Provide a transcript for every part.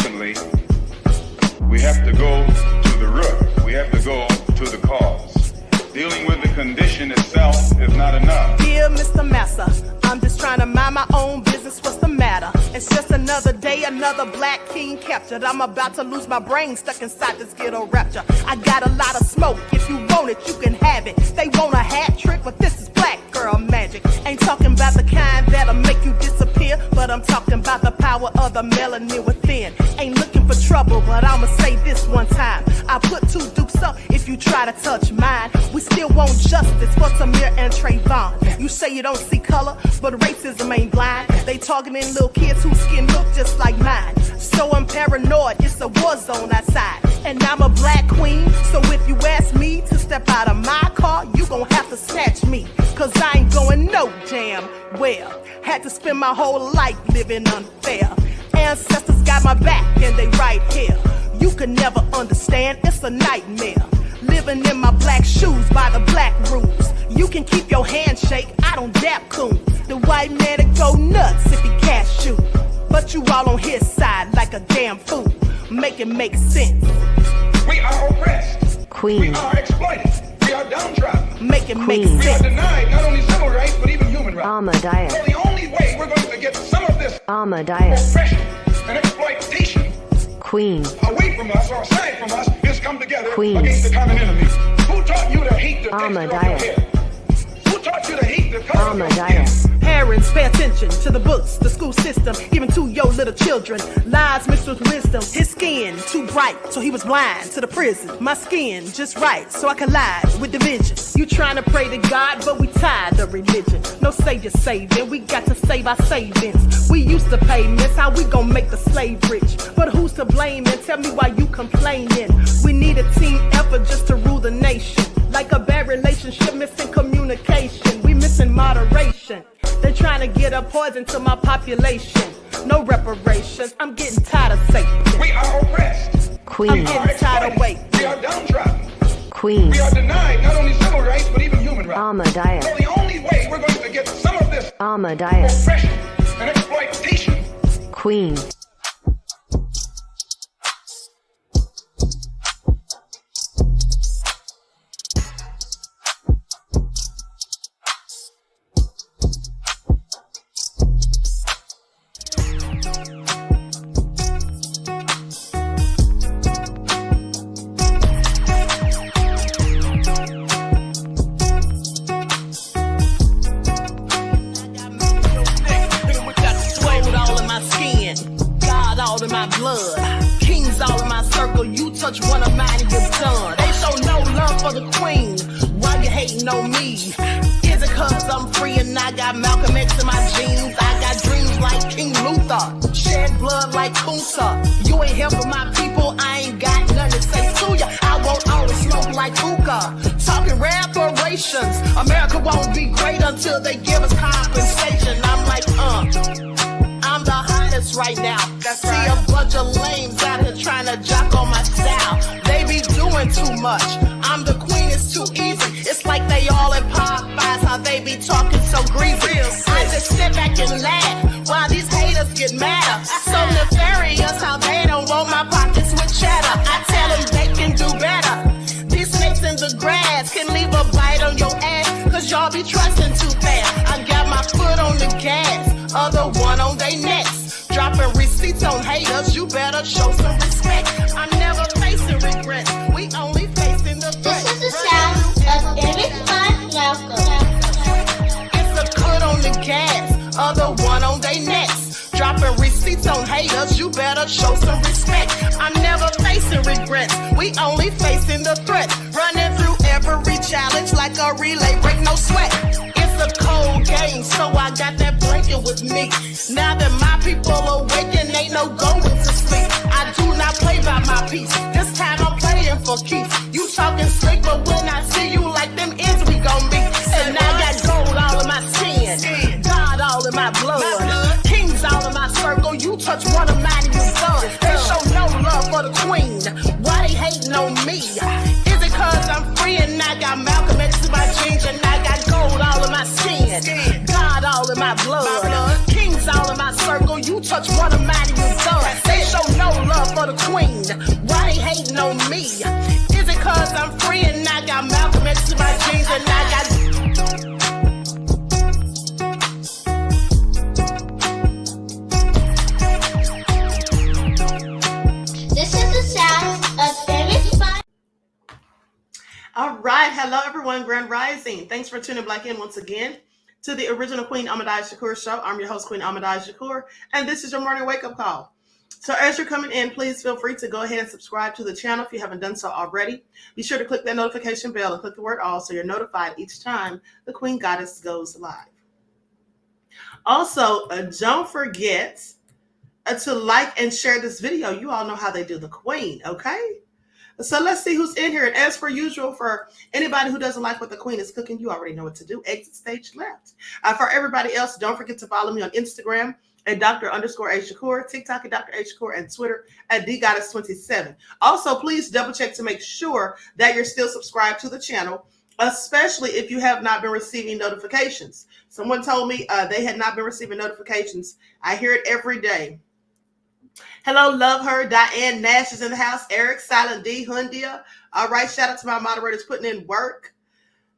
ultimately, we have to go to the root. We have to go to the cause. Dealing with the condition itself is not enough. Dear Mr. Massa, I'm just trying to mind my own business. What's the matter? It's just another day, another black king captured. I'm about to lose my brain, stuck inside this ghetto rapture. I got a lot of smoke. If you want it, you can have it. They want a hat trick, but this is black girl magic. Ain't talking about the kind that'll make you disappear, but I'm talking about the power of the melanin within. Ain't looking for trouble, but I'ma say this one time. I put two dukes up if you try to touch mine. We still want justice for Tamir and Trayvon. You say you don't see color, but racism ain't blind. They targeting little kids whose skin look just like mine. So I'm paranoid, it's a war zone outside. And I'm a black queen, so if you ask me to step out of my car, you gon' have to snatch me. Cause I ain't going no damn well. Had to spend my whole life living unfair. Ancestors got my back and they right here. You can never understand, it's a nightmare. Living in my black shoes by the black rules. You can keep your handshake, I don't dap coons. The white man to go nuts if he cash you. But you all on his side like a damn fool. Make it make sense. We are oppressed. Queen. We are exploited. We are downtrodden. Make it make We are sense. denied not only civil rights, but even human rights. Ahmadiyyah. So the only way we're going to get some of this Ahmadiyyah. oppression and exploitation Queen. away from us or aside from us is come together Queen. against the common enemy. Who taught you to hate the texture of your Ahmadiyyah. hair? Who taught you to hate the color of your skin? Ahmadiyyah. Parents, pay attention to the books, the school system, even to your little children. Lies mixed with wisdom. His skin too bright, so he was blind to the prison. My skin just right, so I collide with division. You trying to pray to God, but we tired of religion. No savior saving, we got to save our savings. We used to pay miss, how we gon' make the slave rich? But who's to blame, and tell me why you complaining? We need a team effort just to rule the nation. Like a bad relationship, missing communication. We missing moderation. They're trying to get a poison to my population. No reparations, I'm getting tired of Satan. We are oppressed. Queen. I'm getting tired of waiting. We are downtrodden. Queen. We are denied not only civil rights, but even human rights. Ahmadiyyah. So the only way we're going to get some of this Ahmadiyyah. oppression and exploitation. Queen. Touch one of mine and you're done. They show no love for the queen. Why you hating on me? Is it cause I'm free and I got Malcolm X in my jeans? I got dreams like King Luther, shed blood like Kunta. You ain't helping my people, I ain't got nothing to say to ya. I won't always smoke like hookah. Talking reparations, America won't be great until they give us compensation. I'm like, I'm the hottest right now. I see a bunch of lames out here trying to jock on my style. They be doing too much. I'm the queen, it's too easy. It's like they all in Popeyes, how they be talking so greasy. I just sit back and laugh while these haters get madder. So nefarious how they don't want my pockets with cheddar. I tell them they can do better. These snakes in the grass can leave a bite on your ass, cause y'all be trusting too fast. I got my foot on the gas, other one on they necks. Dropping receipts on haters, you better show some respect. I'm never facing regrets, we only facing the threat. This is the sound of Eric Malcolm. It's a cut on the gas, other one on they necks. Dropping receipts on haters, you better show some respect. I'm never facing regrets, we only facing the threat. Running through every challenge like a relay, break no sweat. It's a cold game, so I got that blanket with me. Now that my people awaken, ain't no going to sleep. I do not play by my piece, this time I'm playing for keeps. You talking slick, but when I see you like them ends, we gon' meet. And I got gold all in my skin, God all in my blood, kings all in my circle. You touch one of mine and you're done. They show no love for the queen, why they hating on me? Is it cause I'm free and I got Malcolm X in my jeans, and I got gold all in my skin, God all in my blood, kings all in my circle. You touch one of mine and you're done. They show no love me? Is it cause I'm free and I got Malcolm X in my jeans and I got... This is the sound of Emmett Fun. All right. Hello, everyone. Grand Rising. Thanks for tuning back in once again to the original Queen Ahmadiyyah Shakur show. I'm your host, Queen Ahmadiyyah Shakur, and this is your morning wake-up call. So as you're coming in, please feel free to go ahead and subscribe to the channel if you haven't done so already. Be sure to click that notification bell and click the word all so you're notified each time the Queen Goddess goes live. Also, don't forget to like and share this video. You all know how they do the Queen, okay? So let's see who's in here. And as per usual, for anybody who doesn't like what the Queen is cooking, you already know what to do. Exit stage left. For everybody else, don't forget to follow me on Instagram at Dr._A_Shakur, TikTok at Dr. A Shakur, and Twitter at DGoddess27. Also, please double check to make sure that you're still subscribed to the channel, especially if you have not been receiving notifications. Someone told me they had not been receiving notifications. I hear it every day. Hello, love her. Diane Nash is in the house. Eric, Silent D, Hundia. All right, shout out to my moderators putting in work.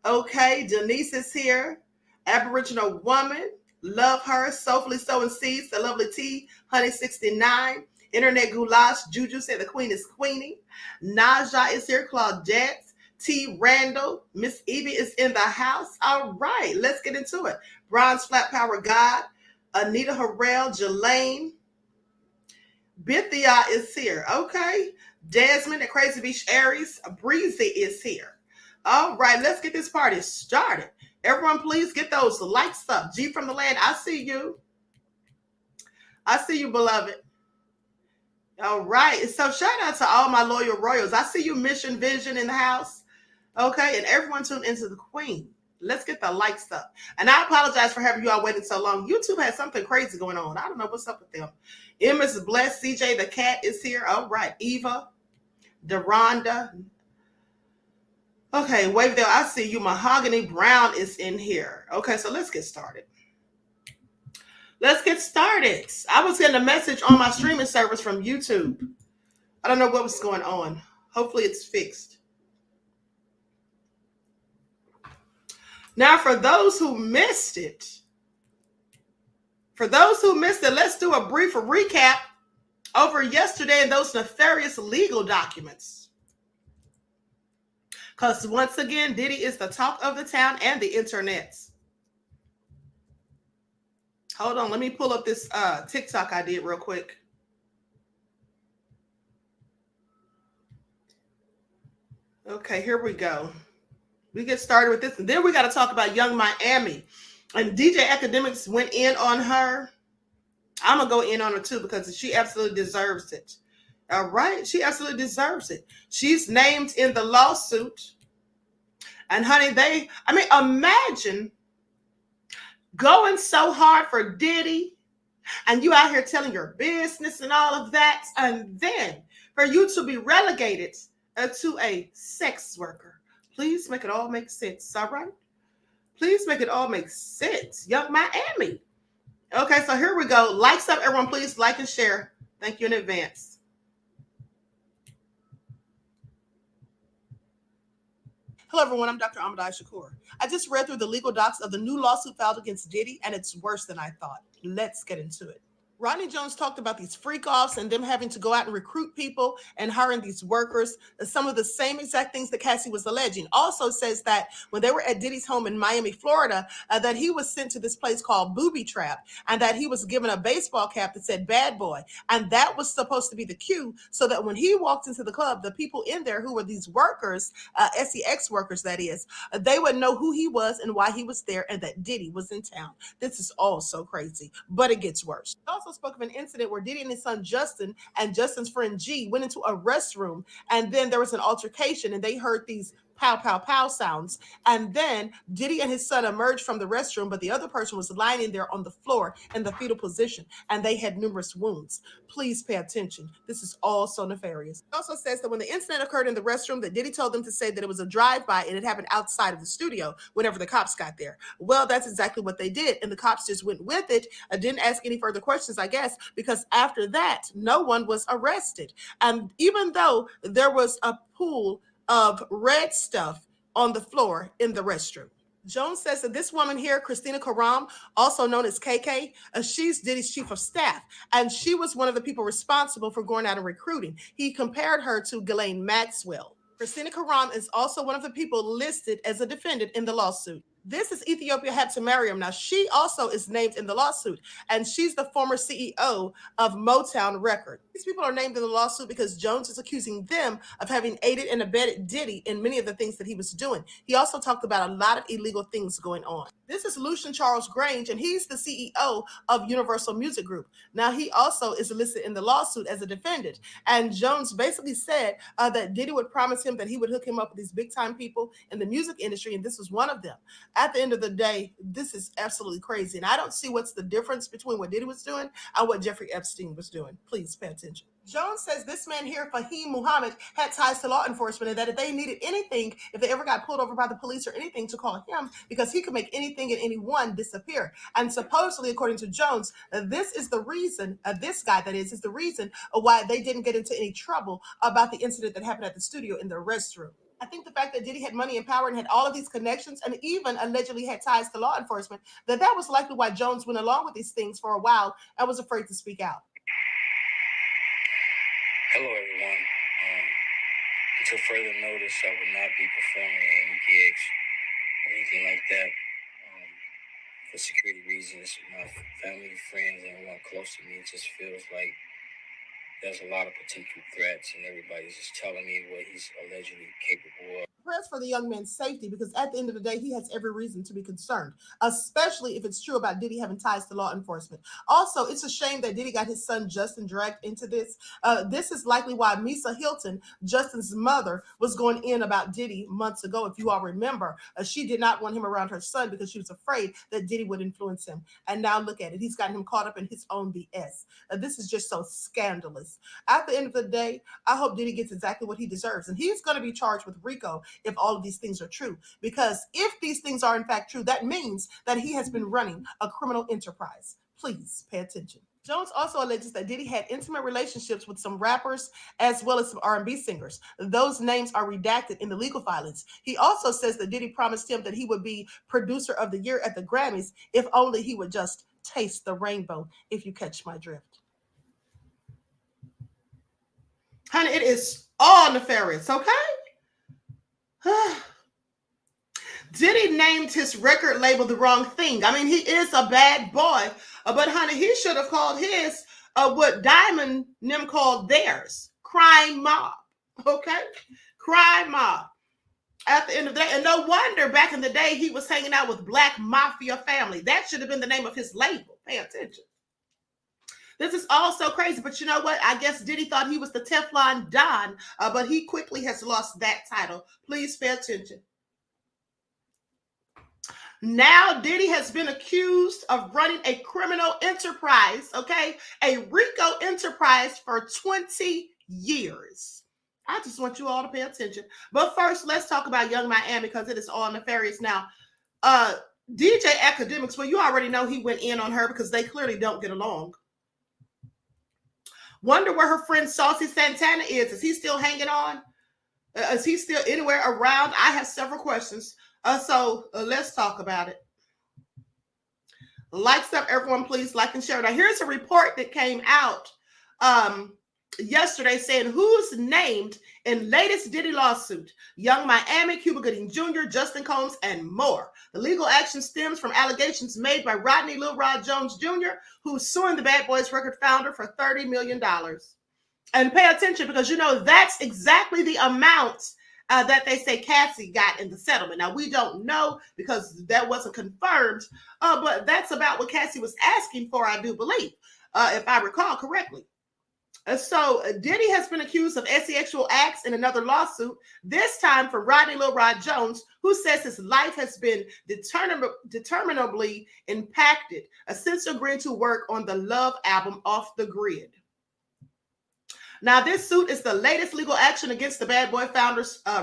Okay, Denise is here. Aboriginal woman. Love her. Soulfully sowing seeds. The lovely T, Honey 69. Internet goulash. Juju said the Queen is queenie. Naja is here. Claudette. T. Randall. Miss Evie is in the house. All right, let's get into it. Bronze Flat Power God. Anita Harrell. Jelaine. Bithia is here. Okay. Desmond at Crazy Beach Aries. Breezy is here. All right, let's get this party started. Everyone, please get those likes up. G from the land, I see you. I see you, beloved. All right. So shout out to all my loyal royals. I see you, Mission Vision, in the house. Okay. And everyone tuned into the Queen. Let's get the likes up. And I apologize for having you all waiting so long. YouTube has something crazy going on. I don't know what's up with them. Emma's is blessed. CJ the cat is here. All right. Eva. Deronda. Okay. Wave there. I see you. Mahogany Brown is in here. Okay. So let's get started. Let's get started. I was getting a message on my streaming service from YouTube. I don't know what was going on. Hopefully it's fixed. Now, for those who missed it, let's do a brief recap over yesterday and those nefarious legal documents. Because once again, Diddy is the talk of the town and the internet. Hold on, let me pull up this TikTok I did real quick. Okay, here we go. We get started with this, and then we got to talk about Young Miami. And DJ Academics went in on her. I'm going to go in on her too because she absolutely deserves it. All right? She absolutely deserves it. She's named in the lawsuit. And honey, imagine going so hard for Diddy and you out here telling your business and all of that, and then for you to be relegated to a sex worker. Please make it all make sense, all right? Please make it all make sense. Young Miami. Okay, so here we go. Likes up, everyone. Please like and share. Thank you in advance. Hello, everyone. I'm Dr. Ahmadiyyah Shakur. I just read through the legal docs of the new lawsuit filed against Diddy, and it's worse than I thought. Let's get into it. Rodney Jones talked about these freak-offs and them having to go out and recruit people and hiring these workers, some of the same exact things that Cassie was alleging. Also says that when they were at Diddy's home in Miami, Florida, that he was sent to this place called Booby Trap and that he was given a baseball cap that said bad boy. And that was supposed to be the cue so that when he walked into the club, the people in there who were these workers, SEX workers that is, they would know who he was and why he was there and that Diddy was in town. This is all so crazy, but it gets worse. Also spoke of an incident where Diddy and his son Justin and Justin's friend G went into a restroom, and then there was an altercation and they heard these pow, pow, pow sounds. And then Diddy and his son emerged from the restroom, but the other person was lying in there on the floor in the fetal position, and they had numerous wounds. Please pay attention. This is all so nefarious. It also says that when the incident occurred in the restroom, that Diddy told them to say that it was a drive-by and it happened outside of the studio whenever the cops got there. Well, that's exactly what they did, and the cops just went with it. Didn't ask any further questions, I guess, because after that, no one was arrested. And even though there was a pool of red stuff on the floor in the restroom. Jones says that this woman here, Christina Karam, also known as KK, she's Diddy's chief of staff, and she was one of the people responsible for going out and recruiting. He compared her to Ghislaine Maxwell. Christina Karam is also one of the people listed as a defendant in the lawsuit. This is Ethiopia Habtemariam. Now, she also is named in the lawsuit, and she's the former CEO of Motown Record. These people are named in the lawsuit because Jones is accusing them of having aided and abetted Diddy in many of the things that he was doing. He also talked about a lot of illegal things going on. This is Lucian Charles Grange, and he's the CEO of Universal Music Group. Now, he also is listed in the lawsuit as a defendant, and Jones basically said that Diddy would promise him that he would hook him up with these big-time people in the music industry, and this was one of them. At the end of the day, this is absolutely crazy. And I don't see what's the difference between what Diddy was doing and what Jeffrey Epstein was doing. Please pay attention. Jones says this man here, Fahim Muhammad, had ties to law enforcement, and that if they needed anything, if they ever got pulled over by the police or anything, to call him, because he could make anything and anyone disappear. And supposedly, according to Jones, this is the reason, this guy that is the reason why they didn't get into any trouble about the incident that happened at the studio in the restroom. I think the fact that Diddy had money and power and had all of these connections and even allegedly had ties to law enforcement, that was likely why Jones went along with these things for a while and was afraid to speak out. Hello, everyone. Until further notice, I will not be performing at any gigs or anything like that for security reasons. My family, friends, and everyone close to me, it just feels like there's a lot of potential threats, and everybody's just telling me what he's allegedly capable of. Prayers for the young man's safety, because at the end of the day, he has every reason to be concerned, especially if it's true about Diddy having ties to law enforcement. Also, it's a shame that Diddy got his son Justin dragged into this. This is likely why Misa Hilton, Justin's mother, was going in about Diddy months ago. If you all remember, she did not want him around her son because she was afraid that Diddy would influence him. And now look at it. He's gotten him caught up in his own BS. This is just so scandalous. At the end of the day, I hope Diddy gets exactly what he deserves. And he's going to be charged with RICO if all of these things are true. Because if these things are in fact true, that means that he has been running a criminal enterprise. Please pay attention. Jones also alleges that Diddy had intimate relationships with some rappers as well as some R&B singers. Those names are redacted in the legal filings. He also says that Diddy promised him that he would be producer of the year at the Grammys if only he would just taste the rainbow, if you catch my drift. Honey, it is all nefarious, okay? Diddy named his record label the wrong thing. I mean, he is a bad boy, but honey, he should have called his what Diamond them called theirs, Crime Mob, okay? Crime Mob. At the end of the day, and no wonder back in the day he was hanging out with Black Mafia family. That should have been the name of his label. Pay attention. This is all so crazy, but you know what? I guess Diddy thought he was the Teflon Don, but he quickly has lost that title. Please pay attention. Now Diddy has been accused of running a criminal enterprise, okay? A RICO enterprise for 20 years. I just want you all to pay attention. But first, let's talk about Young Miami, because it is all nefarious now. DJ Academics, well, you already know he went in on her because they clearly don't get along. Wonder where her friend Saucy Santana is. Is he still hanging on? Is he still anywhere around? I have several questions. So let's talk about it. Likes up, everyone, please like and share. Now, here's a report that came out yesterday saying who's named in latest Diddy lawsuit: Young Miami, Cuba Gooding Jr., Justin Combs, and more. The legal action stems from allegations made by Rodney Lil Rod Jones Jr., who's suing the Bad Boys record founder for $30 million. And pay attention, because you know that's exactly the amount that they say Cassie got in the settlement. Now, we don't know because that wasn't confirmed, but that's about what Cassie was asking for, I do believe, if I recall correctly. So Diddy has been accused of sexual acts in another lawsuit, this time from Rodney Lil Rod Jones, who says his life has been determinably impacted since agreeing to work on the Love album Off the Grid. Now, this suit is the latest legal action against the Bad Boy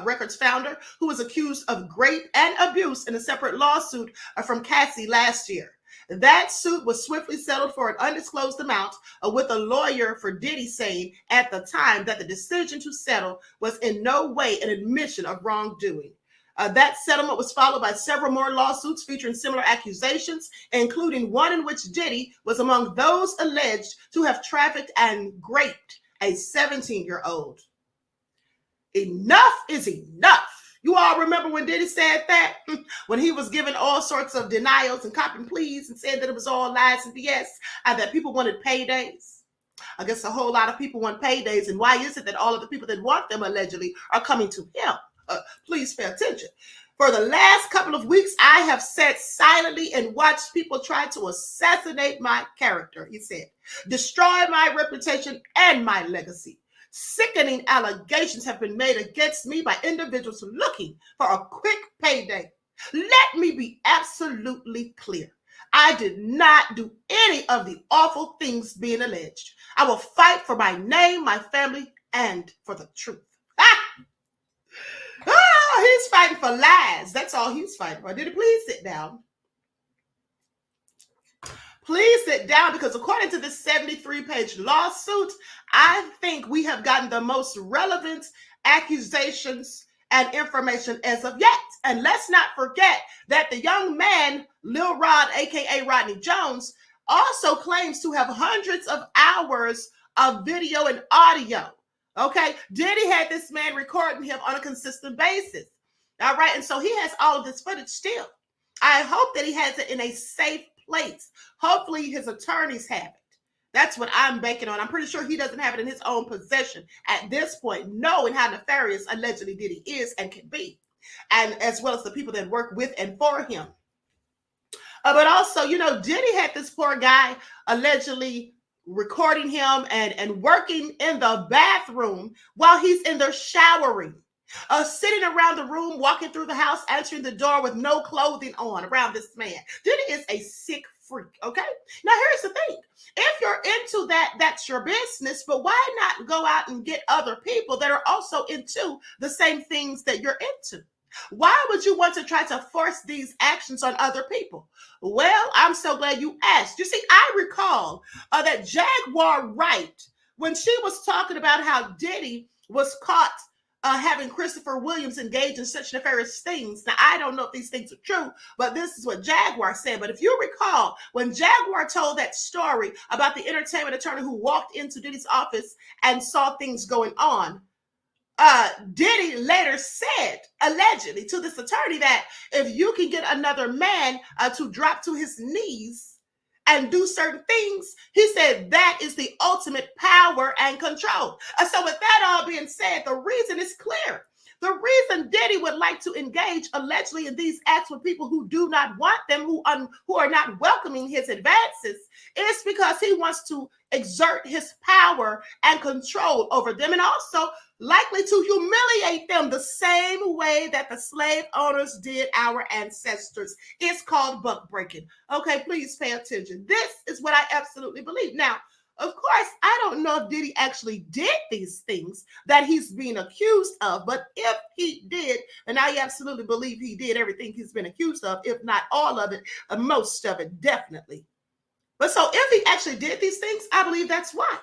Records founder, who was accused of rape and abuse in a separate lawsuit from Cassie last year. That suit was swiftly settled for an undisclosed amount, with a lawyer for Diddy saying at the time that the decision to settle was in no way an admission of wrongdoing. That settlement was followed by several more lawsuits featuring similar accusations, including one in which Diddy was among those alleged to have trafficked and raped a 17-year-old. Enough is enough. You all remember when Diddy said that? When he was giving all sorts of denials and copping pleas and said that it was all lies and BS and that people wanted paydays. I guess a whole lot of people want paydays. And why is it that all of the people that want them allegedly are coming to him? Please pay attention. For the last couple of weeks, I have sat silently and watched people try to assassinate my character, he said, destroy my reputation and my legacy. Sickening allegations have been made against me by individuals looking for a quick payday. Let me be absolutely clear. I did not do any of the awful things being alleged. I will fight for my name, my family, and for the truth. He's fighting for lies. That's all he's fighting for. Did he please sit down? Please sit down, because according to this 73-page lawsuit, I think we have gotten the most relevant accusations and information as of yet. And let's not forget that the young man, Lil Rod, aka Rodney Jones, also claims to have hundreds of hours of video and audio. Okay, Diddy had this man recording him on a consistent basis. All right, and so he has all of this footage still. I hope that he has it in a safe place. Hopefully his attorneys have it. That's what I'm banking on. I'm pretty sure he doesn't have it in his own possession at this point, knowing how nefarious allegedly Diddy is and can be, and as well as the people that work with and for him. But also, you know, Diddy had this poor guy allegedly recording him and working in the bathroom while he's in there showering. Sitting around the room, walking through the house, answering the door with no clothing on around this man. Diddy is a sick freak, okay? Now, here's the thing. If you're into that, that's your business, but why not go out and get other people that are also into the same things that you're into? Why would you want to try to force these actions on other people? Well, I'm so glad you asked. You see, I recall that Jaguar Wright, when she was talking about how Diddy was caught having Christopher Williams engage in such nefarious things. Now, I don't know if these things are true, but this is what Jaguar said. But if you recall, when Jaguar told that story about the entertainment attorney who walked into Diddy's office and saw things going on, Diddy later said, allegedly, to this attorney that if you can get another man to drop to his knees and do certain things, he said that is the ultimate power and control. So with that all being said, the reason is clear. The reason Diddy would like to engage allegedly in these acts with people who do not want them, who are not welcoming his advances, is because he wants to exert his power and control over them, and also likely to humiliate them the same way that the slave owners did our ancestors. It's called buck breaking. Okay, please pay attention. This is what I absolutely believe. Now, of course, I don't know if Diddy actually did these things that he's being accused of, but if he did, and I absolutely believe he did everything he's been accused of, if not all of it, most of it, definitely. But so if he actually did these things, I believe that's why.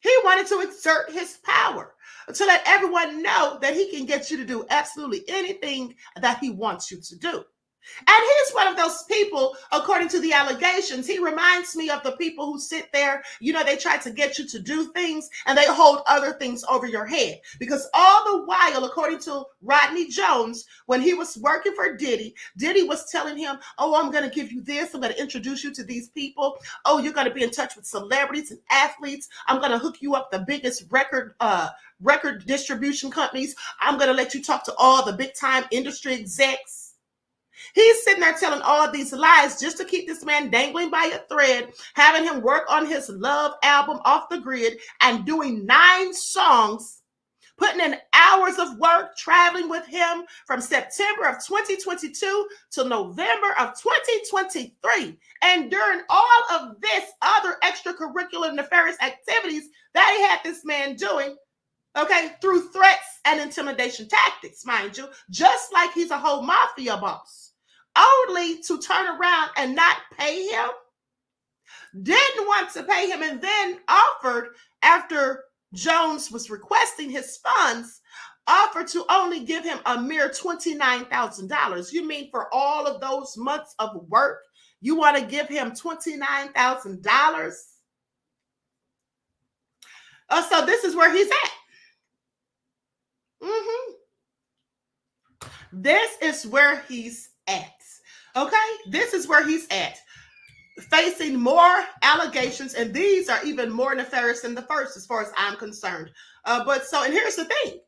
He wanted to exert his power to let everyone know that he can get you to do absolutely anything that he wants you to do. And he's one of those people, according to the allegations, he reminds me of the people who sit there, you know, they try to get you to do things and they hold other things over your head. Because all the while, according to Rodney Jones, when he was working for Diddy, Diddy was telling him, oh, I'm going to give you this. I'm going to introduce you to these people. Oh, you're going to be in touch with celebrities and athletes. I'm going to hook you up the biggest record distribution companies. I'm going to let you talk to all the big time industry execs. He's sitting there telling all these lies just to keep this man dangling by a thread, having him work on his love album Off the Grid and doing 9 songs, putting in hours of work, traveling with him from September of 2022 to November of 2023. And during all of this other extracurricular nefarious activities that he had this man doing, okay, through threats and intimidation tactics, mind you, just like he's a whole mafia boss, only to turn around and not pay him, didn't want to pay him, and then offered, after Jones was requesting his funds, offered to only give him a mere $29,000. You mean for all of those months of work, you want to give him $29,000? So this is where he's at. This is where he's at. Okay? This is where he's at. Facing more allegations, and these are even more nefarious than the first, as far as I'm concerned. And here's the thing.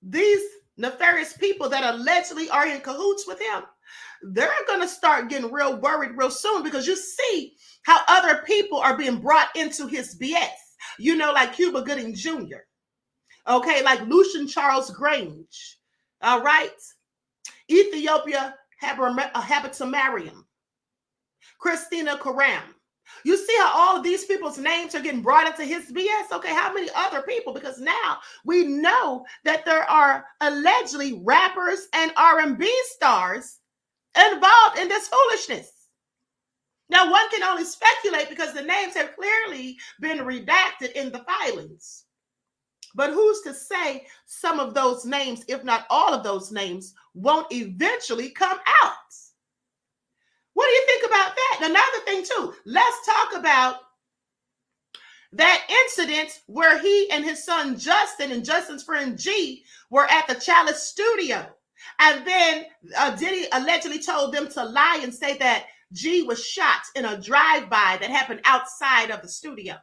These nefarious people that allegedly are in cahoots with him, they're going to start getting real worried real soon, because you see how other people are being brought into his BS. You know, like Cuba Gooding Jr., okay, like Lucian Charles Grange, all right, Ethiopia Habitamariam, Christina Karam. You see how all of these people's names are getting brought into his BS? Okay, how many other people? Because now we know that there are allegedly rappers and R&B stars involved in this foolishness. Now, one can only speculate because the names have clearly been redacted in the filings. But who's to say some of those names, if not all of those names, won't eventually come out? What do you think about that? Another thing, too, let's talk about that incident where he and his son Justin and Justin's friend G were at the Chalice studio. And then Diddy allegedly told them to lie and say that G was shot in a drive-by that happened outside of the studio.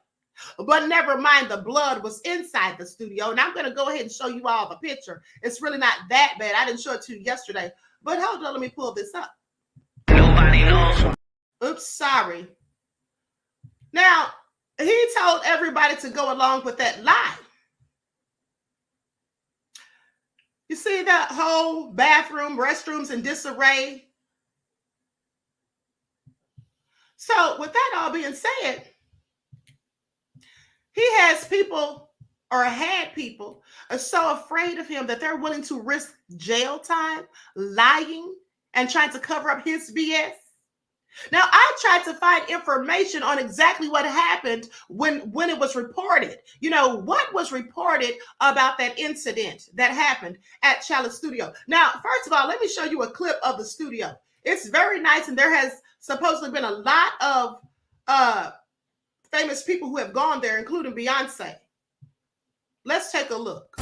But never mind, the blood was inside the studio. And I'm going to go ahead and show you all the picture. It's really not that bad. I didn't show it to you yesterday. But hold on, let me pull this up. Nobody knows. Oops, sorry. Now, he told everybody to go along with that lie. You see that whole bathroom, restrooms in disarray? So with that all being said, he has people, or had people, are so afraid of him that they're willing to risk jail time, lying, and trying to cover up his BS. Now, I tried to find information on exactly what happened when it was reported. You know, what was reported about that incident that happened at Chalice Studio. Now, first of all, let me show you a clip of the studio. It's very nice, and there has supposedly been a lot of famous people who have gone there, including Beyonce. Let's take a look.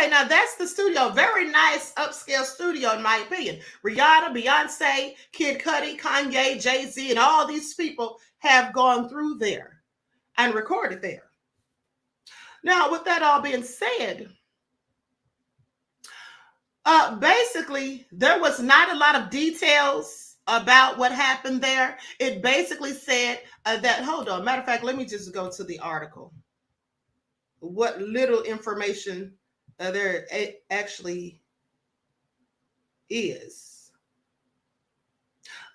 Now that's the studio. Very nice upscale studio, in my opinion. Rihanna, Beyonce, Kid Cudi, Kanye, Jay-Z, and all these people have gone through there and recorded there. Now, with that all being said, basically, there was not a lot of details about what happened there. It basically said that, hold on, matter of fact, let me just go to the article. What little information there actually is.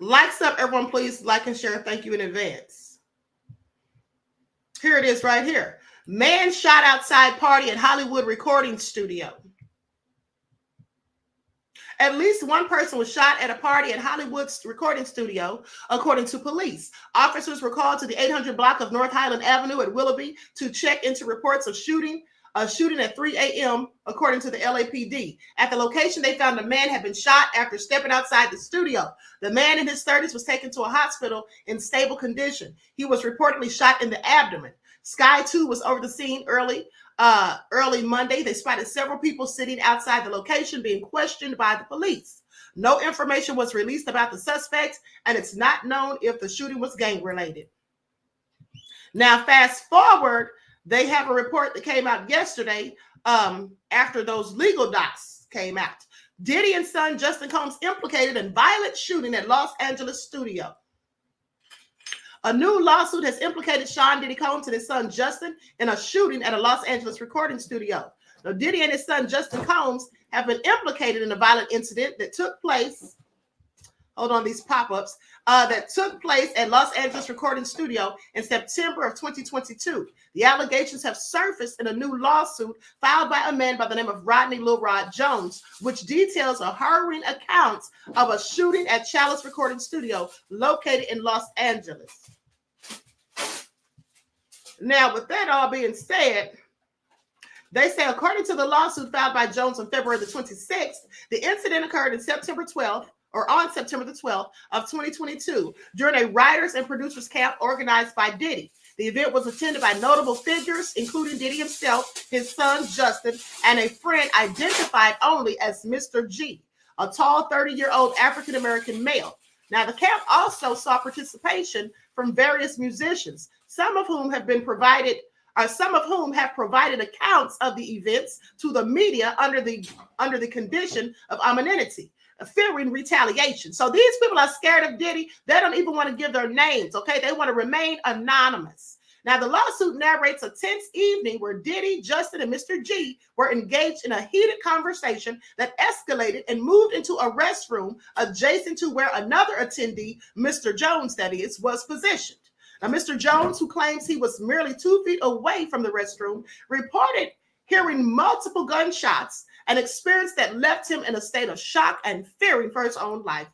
Likes up, everyone, please like and share. Thank you in advance. Here it is right here. Man shot outside party at Hollywood recording studio. At least one person was shot at a party at Hollywood's recording studio, according to police. Officers were called to the 800 block of North Highland Avenue at Willoughby to check into reports of shooting at 3 a.m., according to the LAPD. At the location, they found a man had been shot after stepping outside the studio. The man in his 30s was taken to a hospital in stable condition. He was reportedly shot in the abdomen. Sky 2 was over the scene early Monday. They spotted several people sitting outside the location being questioned by the police. No information was released about the suspects, and it's not known if the shooting was gang-related. Now, fast forward, they have a report that came out yesterday after those legal docs came out. Diddy and son Justin Combs implicated in violent shooting at Los Angeles studio. A new lawsuit has implicated Sean Diddy Combs and his son Justin in a shooting at a Los Angeles recording studio. Now, Diddy and his son Justin Combs have been implicated in a violent incident that took place. Hold on, these pop-ups that took place at Los Angeles recording studio in September of 2022. The allegations have surfaced in a new lawsuit filed by a man by the name of Rodney Lil Rod Jones, which details a harrowing account of a shooting at Chalice Recording Studio located in Los Angeles. Now, with that all being said, they say, according to the lawsuit filed by Jones on February the 26th, the incident occurred on September the 12th of 2022 during a writers and producers camp organized by Diddy. The event was attended by notable figures, including Diddy himself, his son Justin, and a friend identified only as Mr. G, a tall 30-year-old African-American male. Now, the camp also saw participation from various musicians, some of whom have provided accounts of the events to the media under the condition of anonymity, fearing retaliation. So these people are scared of Diddy. They don't even want to give their names, okay? They want to remain anonymous. Now, the lawsuit narrates a tense evening where Diddy, Justin, and Mr. G were engaged in a heated conversation that escalated and moved into a restroom adjacent to where another attendee, Mr. Jones, that is, was positioned. Now, Mr. Jones, who claims he was merely 2 feet away from the restroom, reported hearing multiple gunshots, an experience that left him in a state of shock and fearing for his own life.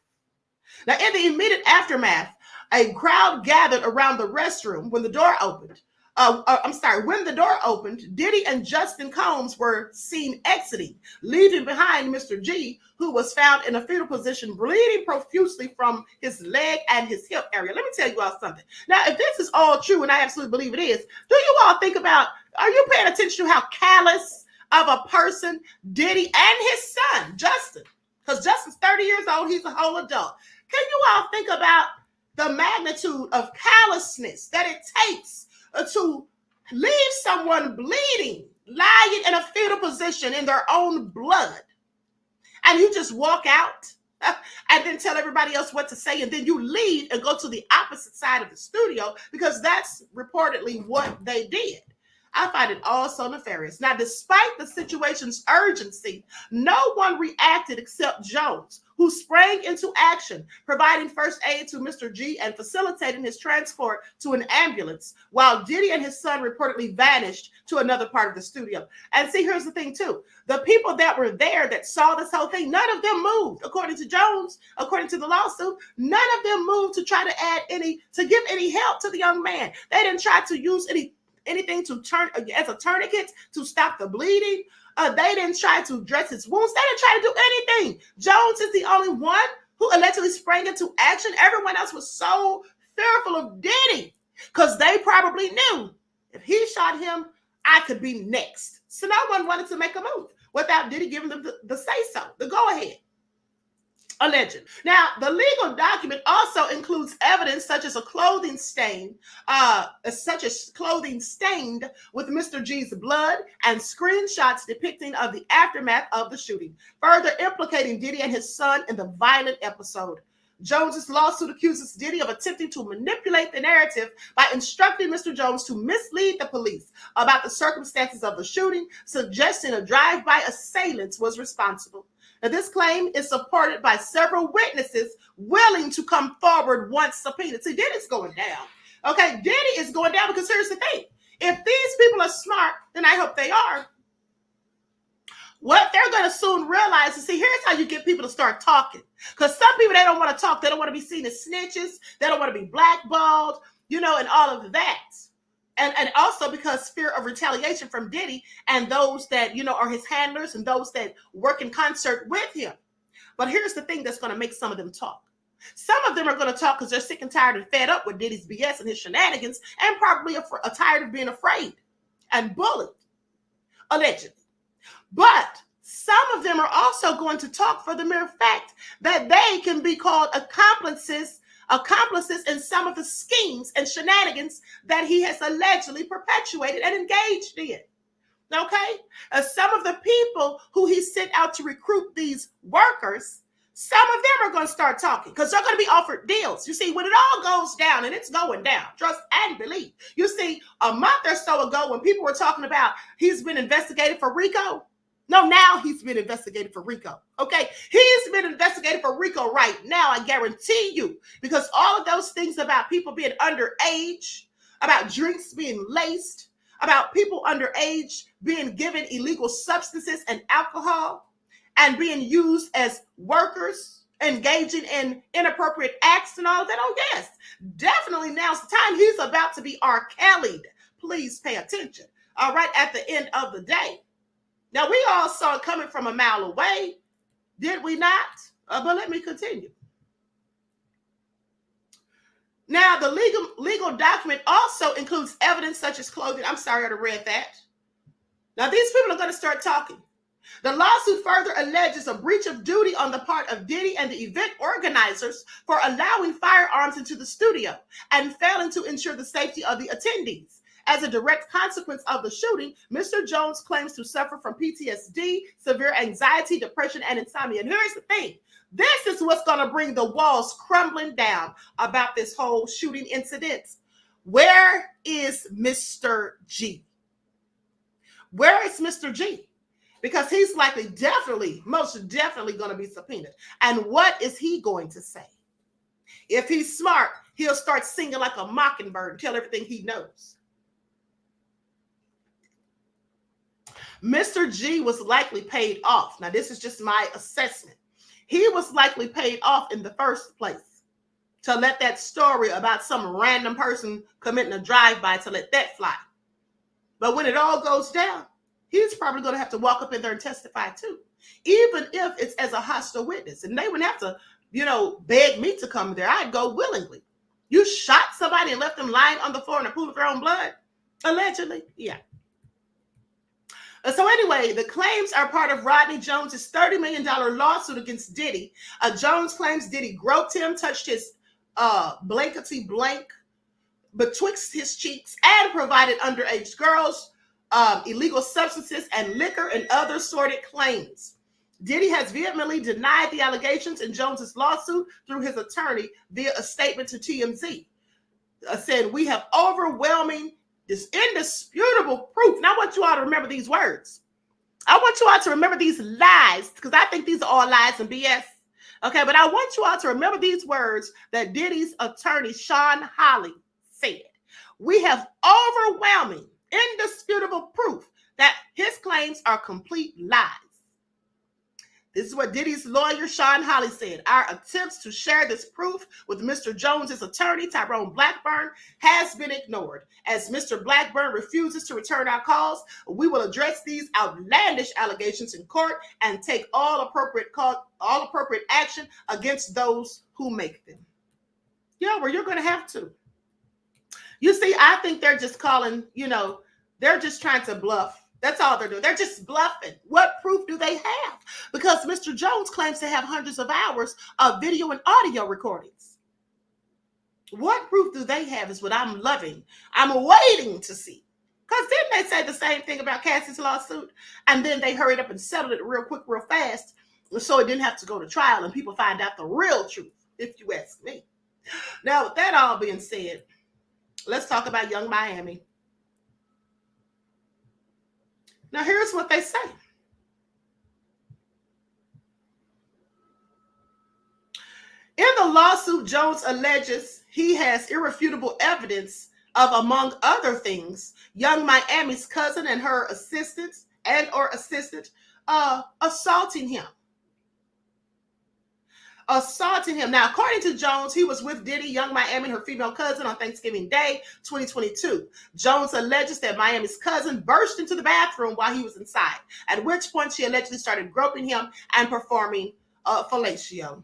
Now, in the immediate aftermath, a crowd gathered around the restroom when the door opened. When the door opened, Diddy and Justin Combs were seen exiting, leaving behind Mr. G, who was found in a fetal position, bleeding profusely from his leg and his hip area. Let me tell you all something. Now, if this is all true, and I absolutely believe it is, do you all think about, are you paying attention to how callous of a person Diddy and his son, Justin, because Justin's 30 years old, he's a whole adult. Can you all think about the magnitude of callousness that it takes to leave someone bleeding, lying in a fetal position in their own blood, and you just walk out and then tell everybody else what to say, and then you leave and go to the opposite side of the studio because that's reportedly what they did? I find it all so nefarious. Now, despite the situation's urgency, no one reacted except Jones, who sprang into action, providing first aid to Mr. G and facilitating his transport to an ambulance, while Diddy and his son reportedly vanished to another part of the studio. And see, here's the thing, too. The people that were there that saw this whole thing, none of them moved. According to Jones, according to the lawsuit, none of them moved to try to give any help to the young man. They didn't try to use anything to turn as a tourniquet to stop the bleeding. They didn't try to dress his wounds. They didn't try to do anything. Jones is the only one who allegedly sprang into action. Everyone else was so fearful of Diddy because they probably knew if he shot him, I could be next. So no one wanted to make a move without Diddy giving them the say-so, the go-ahead. Alleged. Now, the legal document also includes evidence such as clothing stained with Mr. G's blood and screenshots depicting of the aftermath of the shooting, further implicating Diddy and his son in the violent episode. Jones's lawsuit accuses Diddy of attempting to manipulate the narrative by instructing Mr. Jones to mislead the police about the circumstances of the shooting, suggesting a drive-by assailant was responsible. Now, this claim is supported by several witnesses willing to come forward once subpoenaed. See, Diddy's going down. Okay, Diddy is going down because here's the thing. If these people are smart, then I hope they are. What they're going to soon realize is, see, here's how you get people to start talking. Because some people, they don't want to talk. They don't want to be seen as snitches. They don't want to be blackballed, and all of that. And also because fear of retaliation from Diddy and those that, are his handlers and those that work in concert with him. But here's the thing that's going to make some of them talk. Some of them are going to talk because they're sick and tired and fed up with Diddy's BS and his shenanigans, and probably tired of being afraid and bullied, allegedly. But some of them are also going to talk for the mere fact that they can be called accomplices in some of the schemes and shenanigans that he has allegedly perpetuated and engaged in. Okay? Some of the people who he sent out to recruit these workers, some of them are going to start talking because they're going to be offered deals. You see, when it all goes down, and it's going down, trust and believe. You see, a month or so ago when people were talking about he's been investigated for RICO, no, now he's been investigated for RICO. Okay, he's been investigated for RICO right now, I guarantee you, because all of those things about people being underage, about drinks being laced, about people underage being given illegal substances and alcohol and being used as workers, engaging in inappropriate acts and all of that. Oh, yes, definitely now's the time. He's about to be R. Kelly'd. Please pay attention. All right, at the end of the day. Now, we all saw it coming from a mile away, did we not? But let me continue. Now, the legal document also includes evidence such as clothing. I'm sorry I read that. Now, these people are going to start talking. The lawsuit further alleges a breach of duty on the part of Diddy and the event organizers for allowing firearms into the studio and failing to ensure the safety of the attendees. As a direct consequence of the shooting, Mr. Jones claims to suffer from PTSD, severe anxiety, depression, and insomnia. And here's the thing. This is what's going to bring the walls crumbling down about this whole shooting incident. Where is Mr. G? Where is Mr. G? Because he's most definitely going to be subpoenaed. And what is he going to say? If he's smart, he'll start singing like a mockingbird and tell everything he knows. Mr. G was likely paid off. Now, this is just my assessment. He was likely paid off in the first place to let that story about some random person committing a drive-by, to let that fly. But when it all goes down, he's probably going to have to walk up in there and testify too, even if it's as a hostile witness. And they wouldn't have to, beg me to come there. I'd go willingly. You shot somebody and left them lying on the floor in a pool of their own blood? Allegedly? Yeah. So anyway, the claims are part of Rodney Jones's $30 million lawsuit against Diddy. Jones claims Diddy groped him, touched his blankety blank betwixt his cheeks, and provided underage girls illegal substances and liquor and other sordid claims. Diddy has vehemently denied the allegations in Jones's lawsuit through his attorney via a statement to TMZ. Said, "We have overwhelming, this indisputable proof." And I want you all to remember these words. I want you all to remember these lies, because I think these are all lies and BS. Okay, but I want you all to remember these words that Diddy's attorney, Sean Holly, said. "We have overwhelming, indisputable proof that his claims are complete lies." This is what Diddy's lawyer, Sean Holly, said. "Our attempts to share this proof with Mr. Jones's attorney, Tyrone Blackburn, has been ignored. As Mr. Blackburn refuses to return our calls, we will address these outlandish allegations in court and take all appropriate action against those who make them." Yeah, well, you're going to have to. You see, I think they're just calling, they're just trying to bluff. That's all they're doing. They're just bluffing. What proof do they have? Because Mr. Jones claims to have hundreds of hours of video and audio recordings. What proof do they have is what I'm loving. I'm waiting to see. Because didn't they say the same thing about Cassie's lawsuit? And then they hurried up and settled it real quick, real fast, so it didn't have to go to trial and people find out the real truth, if you ask me. Now, with that all being said, let's talk about Young Miami. Now, here's what they say. the lawsuit, Jones alleges he has irrefutable evidence of, among other things, Young Miami's cousin and her assistant assaulting him. Now, according to Jones, he was with Diddy, Young Miami, and her female cousin on Thanksgiving Day, 2022. Jones alleges that Miami's cousin burst into the bathroom while he was inside, at which point she allegedly started groping him and performing fellatio.